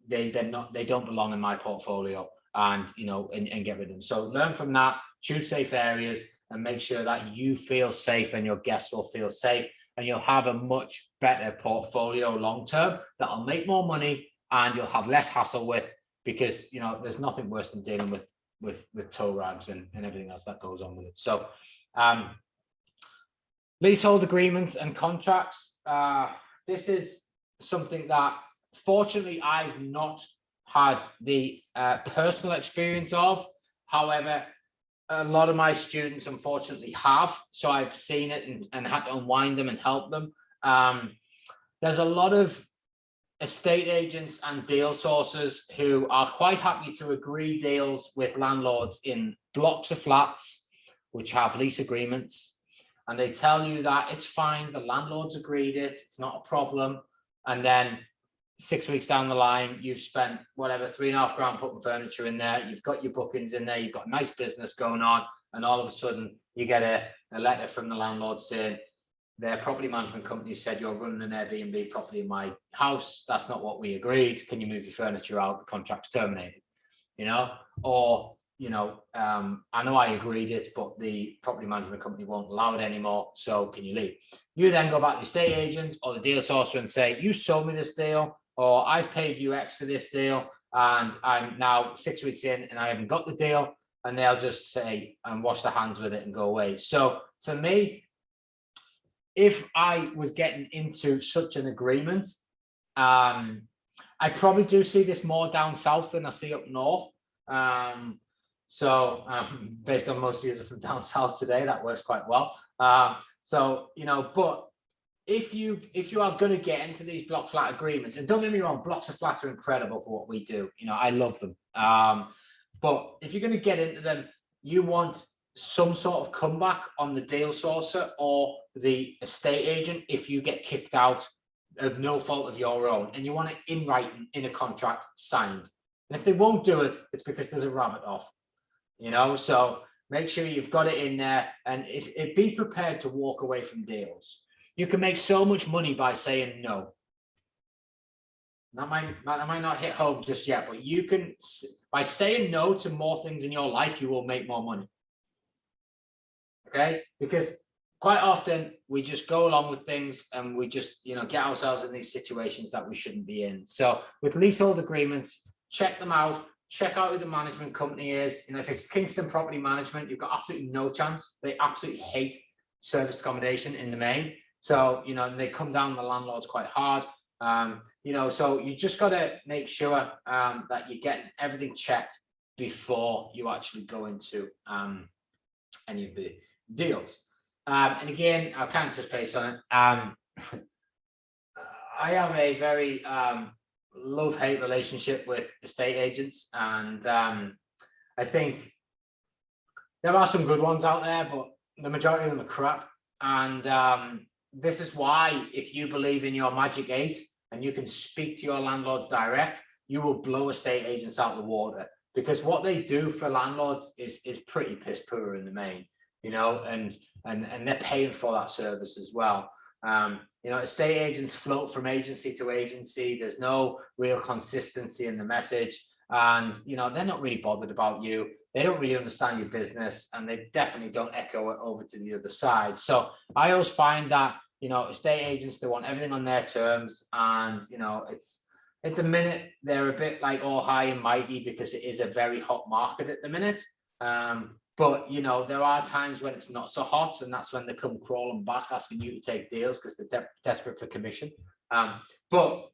they don't belong in my portfolio, and, you know, and get rid of them. So learn from that, choose safe areas, and make sure that you feel safe and your guests will feel safe, and you'll have a much better portfolio long term that'll make more money and you'll have less hassle with, because, you know, there's nothing worse than dealing with tow rags and everything else that goes on with it. So leasehold agreements and contracts. This is something that fortunately I've not had the personal experience of. However, a lot of my students unfortunately have, so I've seen it and had to unwind them and help them. There's a lot of estate agents and deal sources who are quite happy to agree deals with landlords in blocks of flats which have lease agreements, and they tell you that it's fine, the landlord's agreed it, it's not a problem, and then 6 weeks down the line, you've spent whatever, £3.5 grand putting furniture in there, you've got your bookings in there, you've got a nice business going on, and all of a sudden you get a letter from the landlord saying their property management company said you're running an Airbnb property in my house, that's not what we agreed, can you move your furniture out, the contract's terminated, you know, or you know, I know I agreed it, but the property management company won't allow it anymore, so can you leave? You then go back to the estate agent or the deal sourcer and say, you sold me this deal, or I've paid you X for this deal, and I'm now 6 weeks in and I haven't got the deal, and they'll just say and wash their hands with it and go away. So for me, if I was getting into such an agreement, I probably do see this more down south than I see up north. So based on most users from down south today, that works quite well. So, you know, but if you are going to get into these block flat agreements, and don't get me wrong, blocks of flats are incredible for what we do. You know, I love them. But if you're going to get into them, you want some sort of comeback on the deal sourcer or the estate agent if you get kicked out of no fault of your own, and you want it in writing in a contract signed. And if they won't do it, it's because there's a rabbit off. You know, so make sure you've got it in there, and if be prepared to walk away from deals. You can make so much money by saying no. That might not hit home just yet, but you can, by saying no to more things in your life, you will make more money. Okay, because quite often we just go along with things and we just, you know, get ourselves in these situations that we shouldn't be in. So with leasehold agreements, check them out. Check out who the management company is. You know, if it's Kingston Property Management, you've got absolutely no chance. They absolutely hate serviced accommodation in the main. So, you know, they come down on the landlords quite hard. You know, so you just got to make sure that you're getting everything checked before you actually go into any of the deals. And again, I'll kind of touch base on it. I have a very love-hate relationship with estate agents, and I think there are some good ones out there, but the majority of them are crap. And this is why, if you believe in your magic 8 and you can speak to your landlords direct, you will blow estate agents out of the water, because what they do for landlords is pretty piss poor in the main, you know, and they're paying for that service as well. You know, estate agents float from agency to agency. There's no real consistency in the message, and you know, they're not really bothered about you. They don't really understand your business, and they definitely don't echo it over to the other side. So I always find that, you know, estate agents, they want everything on their terms, and you know, it's at the minute they're a bit like all high and mighty because it is a very hot market at the minute. But, you know, there are times when it's not so hot, and that's when they come crawling back asking you to take deals because they're desperate for commission. But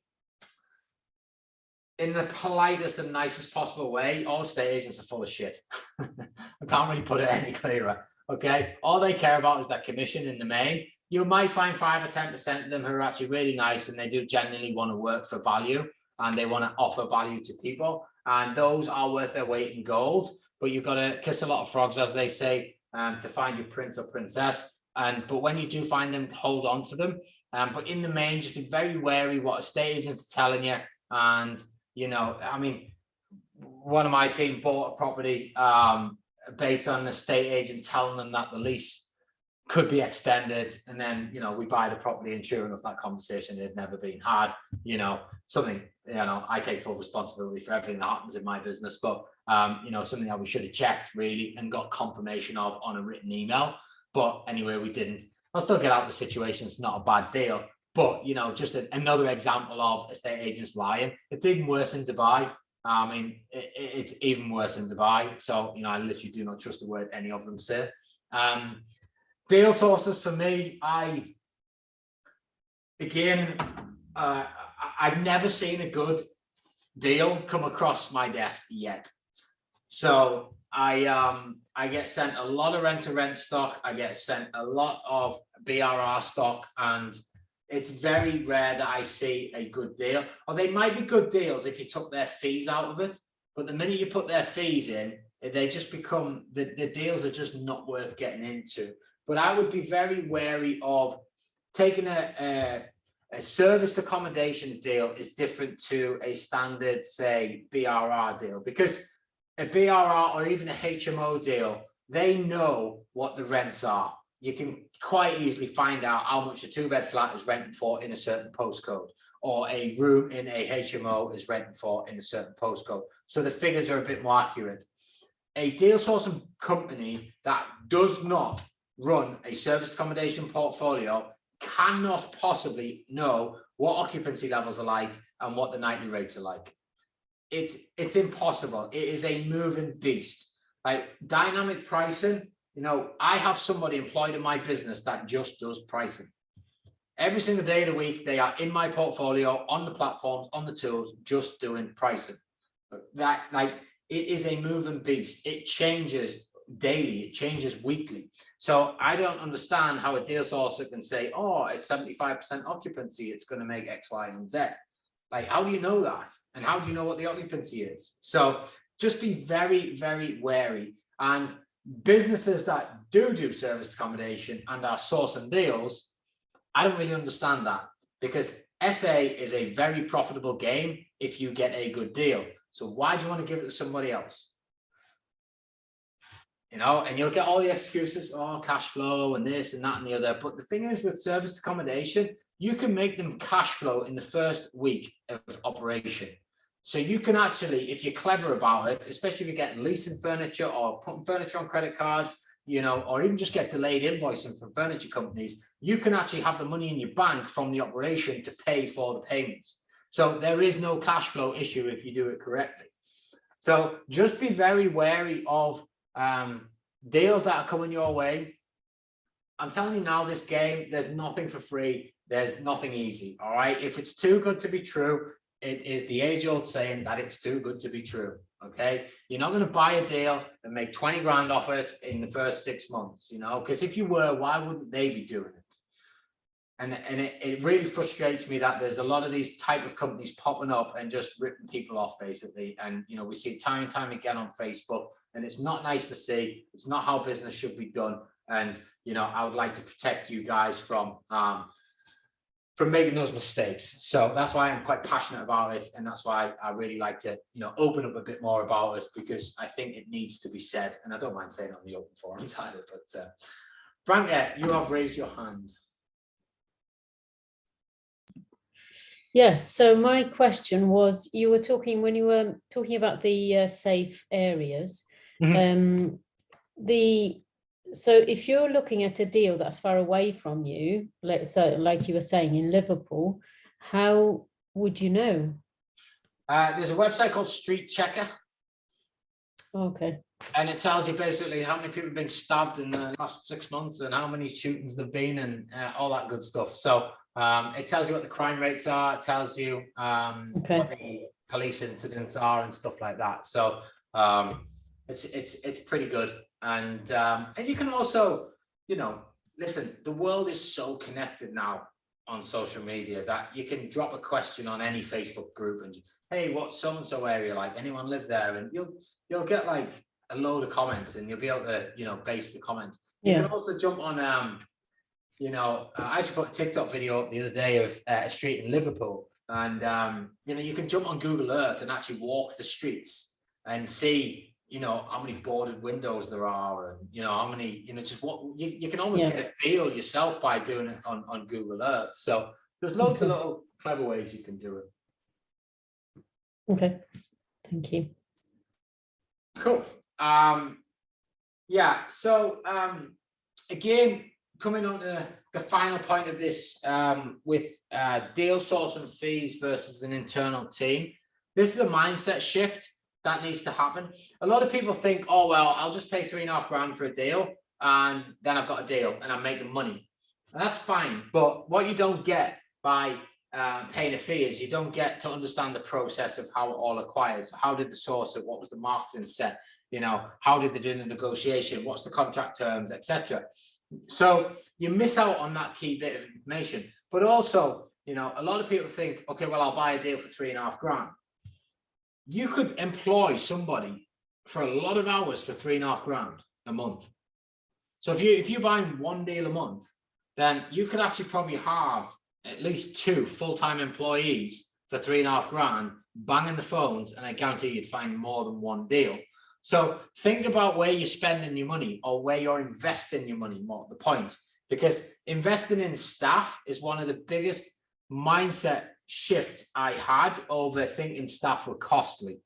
in the politest and nicest possible way, all estate agents are full of shit. I can't really put it any clearer. Okay. All they care about is that commission in the main. You might find 5 or 10% of them who are actually really nice, and they do genuinely want to work for value, and they want to offer value to people. And those are worth their weight in gold. But you've got to kiss a lot of frogs, as they say, to find your prince or princess. But when you do find them, hold on to them. But in the main, just be very wary what estate agents are telling you. And, you know, I mean, one of my team bought a property based on an estate agent telling them that the lease could be extended. And then, you know, we buy the property, and sure enough, that conversation had never been had. You know, something, you know, I take full responsibility for everything that happens in my business, but you know, something that we should have checked really and got confirmation of on a written email. But anyway, we didn't. I'll still get out of the situation. It's not a bad deal, but you know, just another example of estate agents lying. It's even worse in Dubai. I mean, it's even worse in Dubai. So, you know, I literally do not trust a word any of them say. Deal sources for me, I've never seen a good deal come across my desk yet. So I get sent a lot of rent-to-rent stock. I get sent a lot of BRR stock, and it's very rare that I see a good deal. Or they might be good deals if you took their fees out of it, but the minute you put their fees in, they just become, the deals are just not worth getting into. but I would be very wary of taking a serviced accommodation deal is different to a standard, say, BRR deal, because a BRR or even a HMO deal, they know what the rents are. You can quite easily find out how much a 2-bed flat is renting for in a certain postcode, or a room in a HMO is renting for in a certain postcode. So the figures are a bit more accurate. A deal sourcing company that does not run a serviced accommodation portfolio cannot possibly know what occupancy levels are like and what the nightly rates are like. It's impossible. It is a moving beast. Like dynamic pricing, you know, I have somebody employed in my business that just does pricing. Every single day of the week, they are in my portfolio, on the platforms, on the tools, just doing pricing. That, like, it is a moving beast. It changes daily, it changes weekly. So I don't understand how a deal sourcer can say, oh, it's 75% occupancy, it's going to make X, Y, and Z. Like, how do you know that? And how do you know what the occupancy is? So just be very, very wary. And businesses that do serviced accommodation and are sourcing deals, I don't really understand that, because SA is a very profitable game if you get a good deal. So why do you want to give it to somebody else? You know, and you'll get all the excuses, oh, cash flow and this and that and the other. But the thing is, with serviced accommodation, you can make them cash flow in the first week of operation. So you can actually, if you're clever about it, especially if you're getting leasing furniture or putting furniture on credit cards, you know, or even just get delayed invoicing from furniture companies, you can actually have the money in your bank from the operation to pay for the payments. So there is no cash flow issue if you do it correctly. So just be very wary of deals that are coming your way. I'm telling you now, this game, there's nothing for free. There's nothing easy. All right. If it's too good to be true, it is the age-old saying that it's too good to be true. Okay. You're not going to buy a deal and make 20 grand off it in the first 6 months, you know, because if you were, why wouldn't they be doing it? And it really frustrates me that there's a lot of these type of companies popping up and just ripping people off, basically. And, you know, we see it time and time again on Facebook, and it's not nice to see. It's not how business should be done. And, you know, I would like to protect you guys from making those mistakes. So that's why I'm quite passionate about it. And that's why I really like to, you know, open up a bit more about it, because I think it needs to be said. And I don't mind saying it on the open forums either. But Branka, you have raised your hand. Yes, so my question was, you were talking, when you were talking about the safe areas, so if you're looking at a deal that's far away from you, so like you were saying in Liverpool, how would you know? There's a website called Street Checker. Okay. And it tells you basically how many people have been stabbed in the last 6 months and how many shootings there've been and all that good stuff. So it tells you what the crime rates are. It tells you what the police incidents are and stuff like that. So it's pretty good. And you can also, you know, listen, the world is so connected now on social media that you can drop a question on any Facebook group and, hey, what's so-and-so area like? Anyone live there? And you'll get like a load of comments, and you'll be able to, you know, base the comments. You can also jump on, you know, I actually put a TikTok video up the other day of a street in Liverpool, and you know, you can jump on Google Earth and actually walk the streets and see, you know, how many boarded windows there are, and, you know, how many, you know, just what you can almost get a feel yourself by doing it on Google Earth. So there's loads of little clever ways you can do it. Okay, thank you. Cool. Yeah, so again, coming on to the final point of this, with deal sourcing fees versus an internal team, this is a mindset shift that needs to happen. A lot of people think, oh, well, I'll just pay 3.5 grand for a deal, and then I've got a deal and I'm making money. And that's fine. But what you don't get by paying a fee is you don't get to understand the process of how it all acquired. So how did the source it? What was the marketing set? You know, how did they do the negotiation? What's the contract terms, etc. So you miss out on that key bit of information. But also, you know, a lot of people think, okay, well, I'll buy a deal for 3.5 grand. You could employ somebody for a lot of hours for 3.5 grand a month. So if you're buying one deal a month, then you could actually probably have at least 2 full-time employees for 3.5 grand banging the phones, and I guarantee you'd find more than one deal. So think about where you're spending your money or where you're investing your money, more the point, because investing in staff is one of the biggest mindset shifts I had over thinking staff were costly.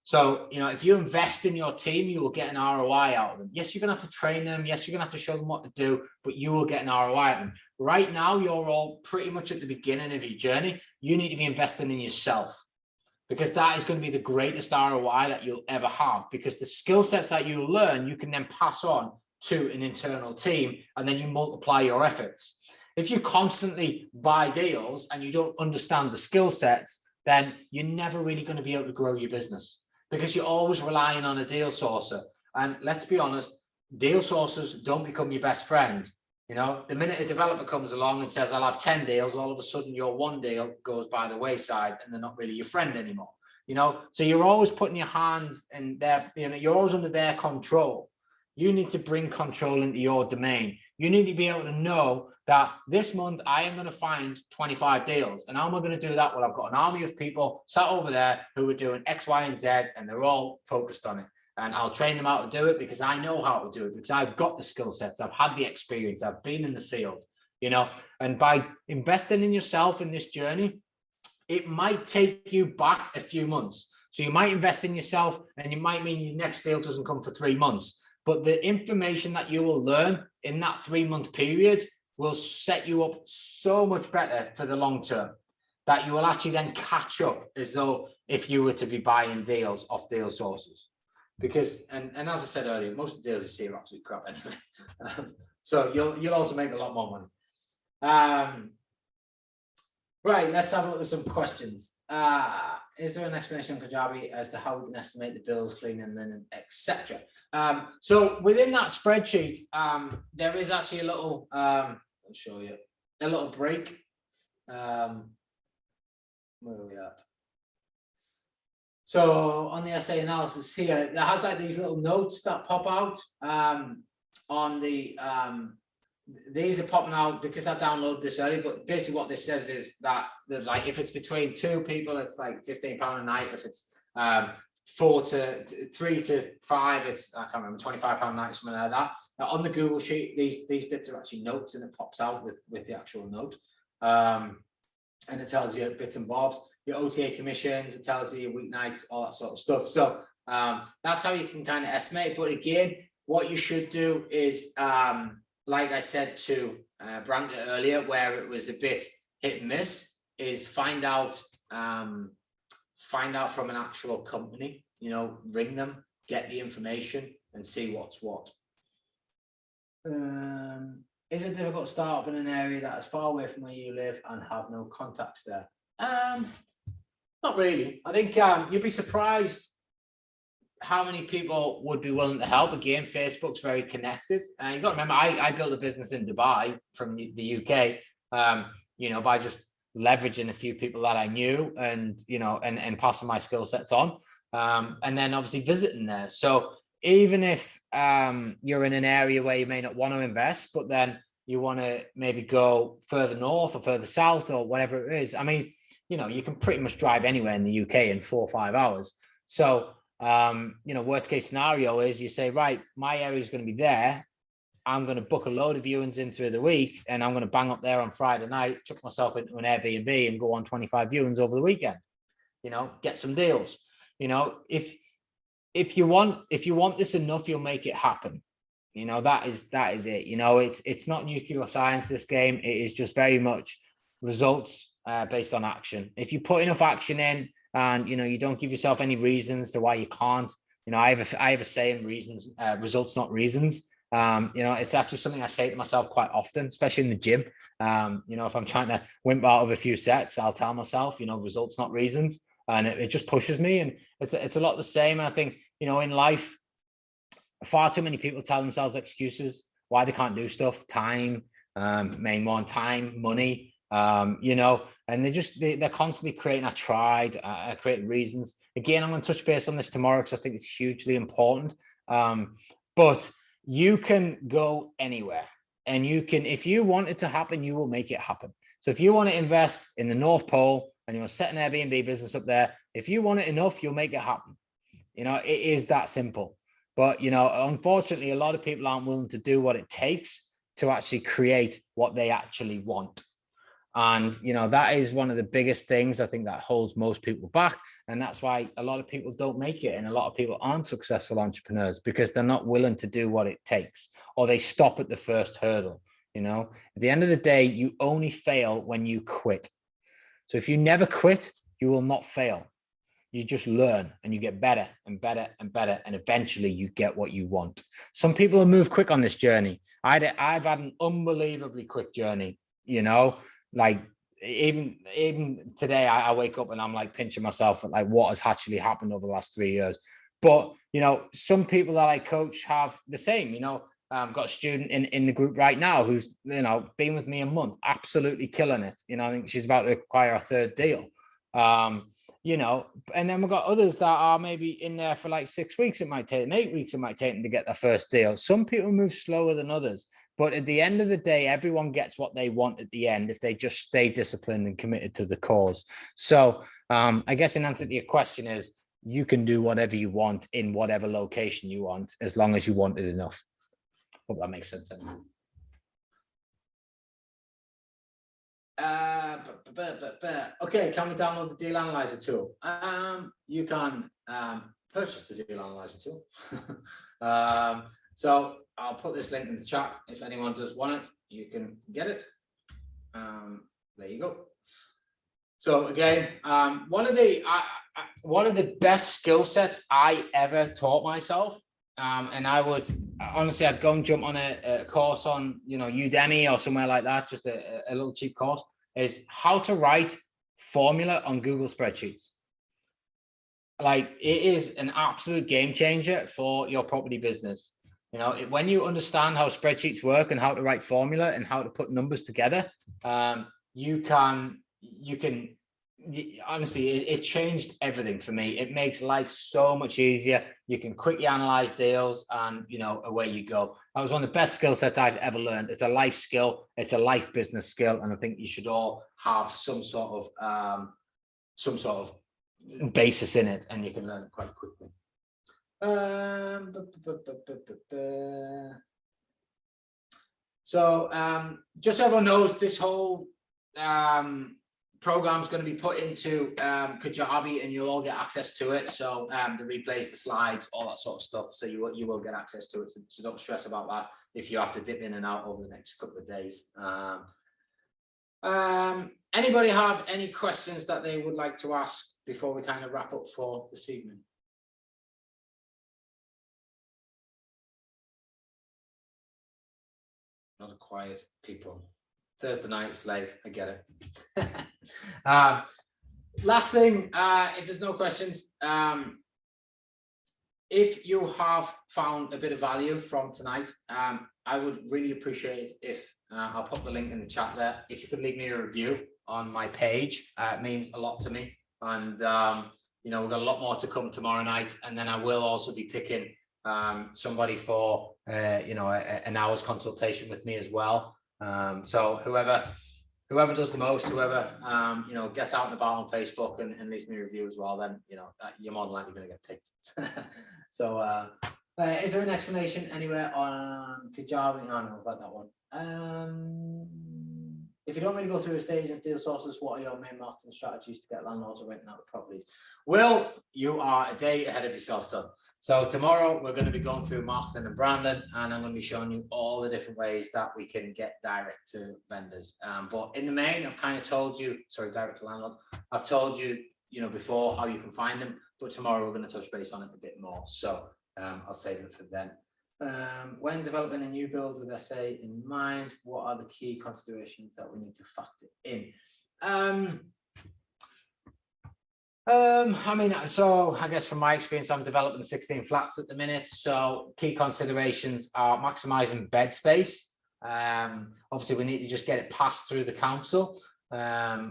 So, you know, if you invest in your team, you will get an ROI out of them. Yes, you're going to have to train them. Yes, you're going to have to show them what to do, but you will get an ROI out of them. Right now, you're all pretty much at the beginning of your journey. You need to be investing in yourself, because that is going to be the greatest ROI that you'll ever have, because the skill sets that you learn, you can then pass on to an internal team, and then you multiply your efforts. If you constantly buy deals and you don't understand the skill sets, then you're never really going to be able to grow your business, because you're always relying on a deal sourcer. And let's be honest, deal sourcers don't become your best friend. You know, the minute a developer comes along and says, I'll have 10 deals, all of a sudden your one deal goes by the wayside and they're not really your friend anymore. You know, so you're always putting your hands in their, you know, you're always under their control. You need to bring control into your domain. You need to be able to know that this month I am going to find 25 deals. And how am I going to do that? Well, I've got an army of people sat over there who are doing X, Y, and Z, and they're all focused on it. And I'll train them how to do it because I know how to do it, because I've got the skill sets, I've had the experience, I've been in the field, you know. And by investing in yourself in this journey, it might take you back a few months. So you might invest in yourself and it might mean your next deal doesn't come for 3 months. But the information that you will learn in that 3-month period will set you up so much better for the long term, that you will actually then catch up as though if you were to be buying deals off deal sources. Because, and as I said earlier, most of the deals you see are absolute crap anyway. So you'll also make a lot more money. Right, let's have a look at some questions. Is there an explanation in Kajabi as to how we can estimate the bills, cleaning, linen, etc.? So within that spreadsheet, there is actually a little, I'll show you, a little break. Where are we at? So on the essay analysis here, there has like these little notes that pop out on the, these are popping out because I downloaded this early, but basically what this says is that there's like, if it's between 2 people, it's like £15 a night. If it's 3 to 5, it's, I can't remember, £25 a night, something like that. Now on the Google sheet, these bits are actually notes, and it pops out with the actual note. And it tells you bits and bobs, your OTA commissions, it tells you your weeknights, all that sort of stuff. So that's how you can kind of estimate. But again, what you should do is, like I said to Brandon earlier, where it was a bit hit and miss, is find out from an actual company, you know, ring them, get the information and see what's what. Is it difficult to start up in an area that is far away from where you live and have no contacts there? Not really. I think you'd be surprised how many people would be willing to help. Again, Facebook's very connected. You've got to remember, I built a business in Dubai from the UK, you know, by just leveraging a few people that I knew and, you know, and passing my skill sets on, and then obviously visiting there. So even if you're in an area where you may not want to invest, but then you want to maybe go further north or further south or whatever it is, I mean, you know, you can pretty much drive anywhere in the UK in 4 or 5 hours. So, you know, worst case scenario is you say, right, my area is going to be there. I'm going to book a load of viewings in through the week, and I'm going to bang up there on Friday night, chuck myself into an Airbnb and go on 25 viewings over the weekend, you know, get some deals. You know, if you want this enough, you'll make it happen. You know, that is it. You know, it's not nuclear science, this game. It is just very much results based on action. If you put enough action in, and you know, you don't give yourself any reasons to why you can't. You know, I have a saying, results not reasons. You know, it's actually something I say to myself quite often, especially in the gym. You know, if I'm trying to wimp out of a few sets, I'll tell myself, you know, results not reasons, and it just pushes me. And it's a lot the same. I think, you know, in life, far too many people tell themselves excuses why they can't do stuff. Time, main one, time, money. You know, and they're constantly creating, I tried, creating reasons. Again, I'm going to touch base on this tomorrow because I think it's hugely important. But you can go anywhere, and you can, if you want it to happen, you will make it happen. So if you want to invest in the North Pole and you want to set an Airbnb business up there, if you want it enough, you'll make it happen. You know, it is that simple. But, you know, unfortunately, a lot of people aren't willing to do what it takes to actually create what they actually want. And, you know, that is one of the biggest things I think that holds most people back. And that's why a lot of people don't make it. And a lot of people aren't successful entrepreneurs, because they're not willing to do what it takes, or they stop at the first hurdle. You know, at the end of the day, you only fail when you quit. So if you never quit, you will not fail. You just learn and you get better and better and better. And eventually you get what you want. Some people have moved quick on this journey. I've had an unbelievably quick journey, you know, like even today I wake up and I'm like pinching myself at like what has actually happened over the last 3 years. But, you know, some people that I coach have the same, you know. I've got a student in the group right now who's, you know, been with me a month, absolutely killing it. You know, I think she's about to acquire a third deal. You know, and then we've got others that are maybe in there for like 6 weeks. It might take them 8 weeks. It might take them to get their first deal. Some people move slower than others, but at the end of the day, everyone gets what they want at the end if they just stay disciplined and committed to the cause. So I guess in answer to your question is, you can do whatever you want in whatever location you want, as long as you want it enough. Hope that makes sense. Okay, can we download the deal analyzer tool? You can purchase the deal analyzer tool. So I'll put this link in the chat. If anyone does want it, you can get it. There you go. So again, one of the best skill sets I ever taught myself, and I would honestly, I'd go and jump on a course on, you know, Udemy or somewhere like that, just a little cheap course, is how to write formula on Google spreadsheets. Like, it is an absolute game changer for your property business. You know, when you understand how spreadsheets work and how to write formula and how to put numbers together, you can honestly, it changed everything for me. It makes life so much easier. You can quickly analyze deals and, you know, away you go. That was one of the best skill sets I've ever learned. It's a life skill. It's a life business skill. And I think you should all have some sort of basis in it, and you can learn it quite quickly. So just so everyone knows, this whole program is going to be put into Kajabi, and you'll all get access to it. So the replays, the slides, all that sort of stuff. So you will get access to it. So don't stress about that if you have to dip in and out over the next couple of days. Anybody have any questions that they would like to ask before we kind of wrap up for this evening? Not a quiet people. Thursday night, it's late, I get it. Last thing, if there's no questions, if you have found a bit of value from tonight, I would really appreciate if, I'll put the link in the chat there, if you could leave me a review on my page. It means a lot to me. And, you know, we've got a lot more to come tomorrow night. And then I will also be picking somebody for, you know, an hour's consultation with me as well. So whoever does the most, whoever, you know, gets out and about on Facebook and leaves me a review as well, then, you know, you're more than likely going to get picked. So is there an explanation anywhere on Kajabi? Oh, no, about that one. If you don't really go through a stage of deal sources, what are your main marketing strategies to get landlords renting out the properties? Well, you are a day ahead of yourself, son. So tomorrow we're going to be going through marketing and branding, and I'm going to be showing you all the different ways that we can get direct to vendors. But in the main, I've kind of told you, sorry, direct to landlords. I've told you, you know, before how you can find them, but tomorrow we're going to touch base on it a bit more. So I'll save it for then. When developing a new build with SA in mind, what are the key considerations that we need to factor in? I mean, so I guess from my experience, I'm developing 16 flats at the minute. So key considerations are maximizing bed space. Obviously, we need to just get it passed through the council,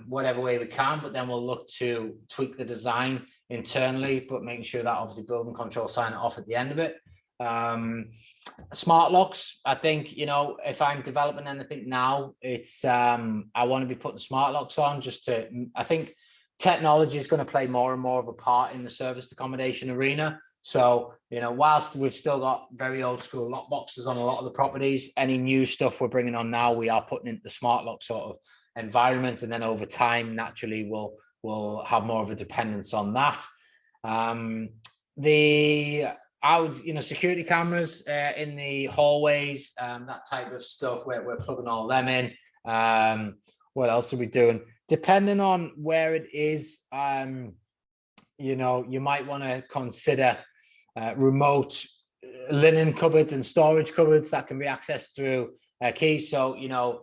whatever way we can, but then we'll look to tweak the design internally, but making sure that obviously building control sign it off at the end of it. Smart locks, I think, you know, if I'm developing anything now, it's I want to be putting smart locks on just to, I think technology is going to play more and more of a part in the serviced accommodation arena. So, you know, whilst we've still got very old school lock boxes on a lot of the properties, any new stuff we're bringing on now, we are putting into the smart lock sort of environment. And then over time, naturally, we'll have more of a dependence on that. Security cameras in the hallways, that type of stuff, we're plugging all them in. What else are we doing? Depending on where it is, you know, you might want to consider remote linen cupboards and storage cupboards that can be accessed through keys. So, you know,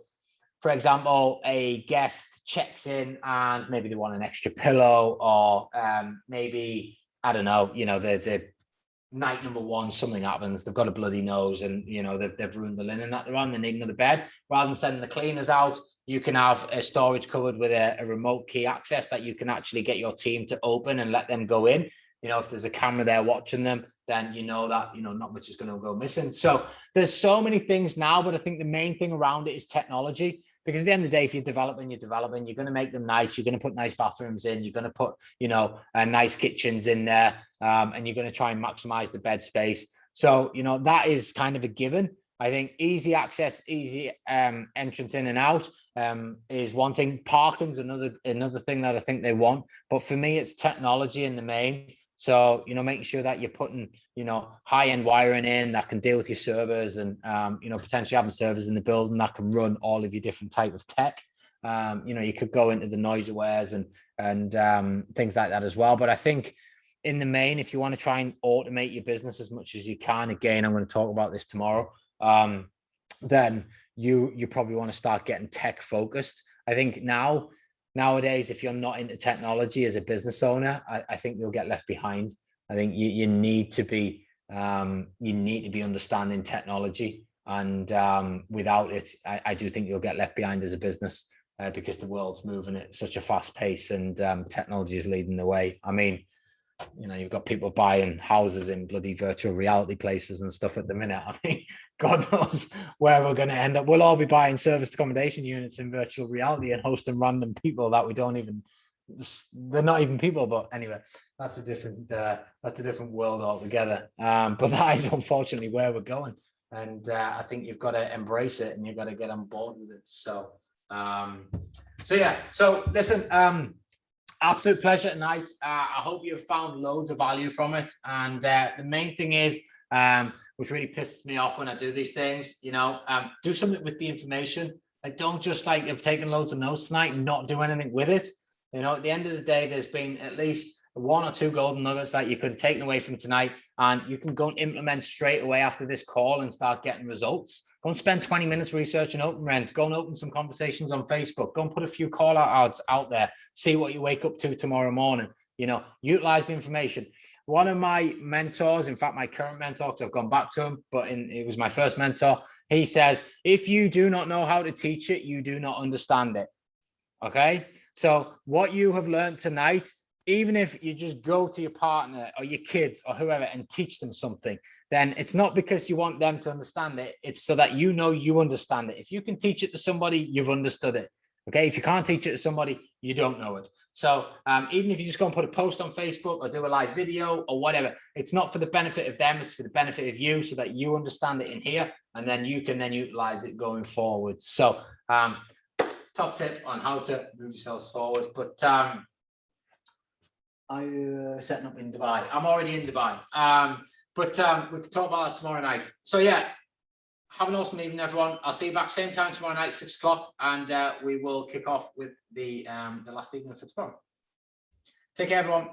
for example, a guest checks in and maybe they want an extra pillow, or maybe, I don't know, you know, the night number one, something happens, they've got a bloody nose and, you know, they've ruined the linen that they're on, they need another bed. Rather than sending the cleaners out, you can have a storage cupboard with a remote key access that you can actually get your team to open and let them go in. You know, if there's a camera there watching them, then you know that, you know, not much is going to go missing. So there's so many things now, but I think the main thing around it is technology. Because at the end of the day, if you're developing, you're going to make them nice. You're going to put nice bathrooms in. You're going to put, you know, nice kitchens in there, and you're going to try and maximize the bed space. So, you know, that is kind of a given. I think easy access, easy entrance in and out is one thing. Parking's another thing that I think they want. But for me, it's technology in the main. So, you know, making sure that you're putting, you know, high-end wiring in that can deal with your servers, and, you know, potentially having servers in the building that can run all of your different type of tech. You know, you could go into the noise awares and things like that as well. But I think in the main, if you want to try and automate your business as much as you can, again, I'm going to talk about this tomorrow, then you probably want to start getting tech focused. I think nowadays, if you're not into technology as a business owner, I think you'll get left behind. I think you need to be understanding technology, and without it, I do think you'll get left behind as a business, because the world's moving at such a fast pace, and technology is leading the way. I mean, you know, you've got people buying houses in bloody virtual reality places and stuff at the minute. I mean, God knows where we're going to end up. We'll all be buying serviced accommodation units in virtual reality and hosting random people that we don't even, they're not even people. But anyway, that's a different world altogether. But that is unfortunately where we're going. And I think you've got to embrace it, and you've got to get on board with it. So yeah. So listen, absolute pleasure tonight. I hope you've found loads of value from it. And the main thing is, which really pisses me off when I do these things, you know, do something with the information. Like, don't just like, have taken loads of notes tonight and not do anything with it. You know, at the end of the day, there's been at least 1 or 2 golden nuggets that you could have taken away from tonight, and you can go and implement straight away after this call and start getting results. Go and spend 20 minutes researching open rent. Go and open some conversations on Facebook. Go and put a few call out ads out there. See what you wake up to tomorrow morning. You know, utilize the information. One of my mentors, in fact, my current mentor, because I've gone back to him, but it was my first mentor. He says, if you do not know how to teach it, you do not understand it. Okay. So what you have learned tonight, even if you just go to your partner or your kids or whoever and teach them something, then it's not because you want them to understand it. It's so that you know you understand it. If you can teach it to somebody, you've understood it. Okay. If you can't teach it to somebody, you don't know it. So even if you just go and put a post on Facebook or do a live video or whatever, it's not for the benefit of them. It's for the benefit of you, so that you understand it in here, and then you can then utilize it going forward. So top tip on how to move yourselves forward. But I'm setting up in Dubai. I'm already in Dubai. But we can talk about that tomorrow night. So yeah, have an awesome evening, everyone. I'll see you back same time tomorrow night, 6 o'clock, and we will kick off with the last evening for tomorrow. Take care, everyone.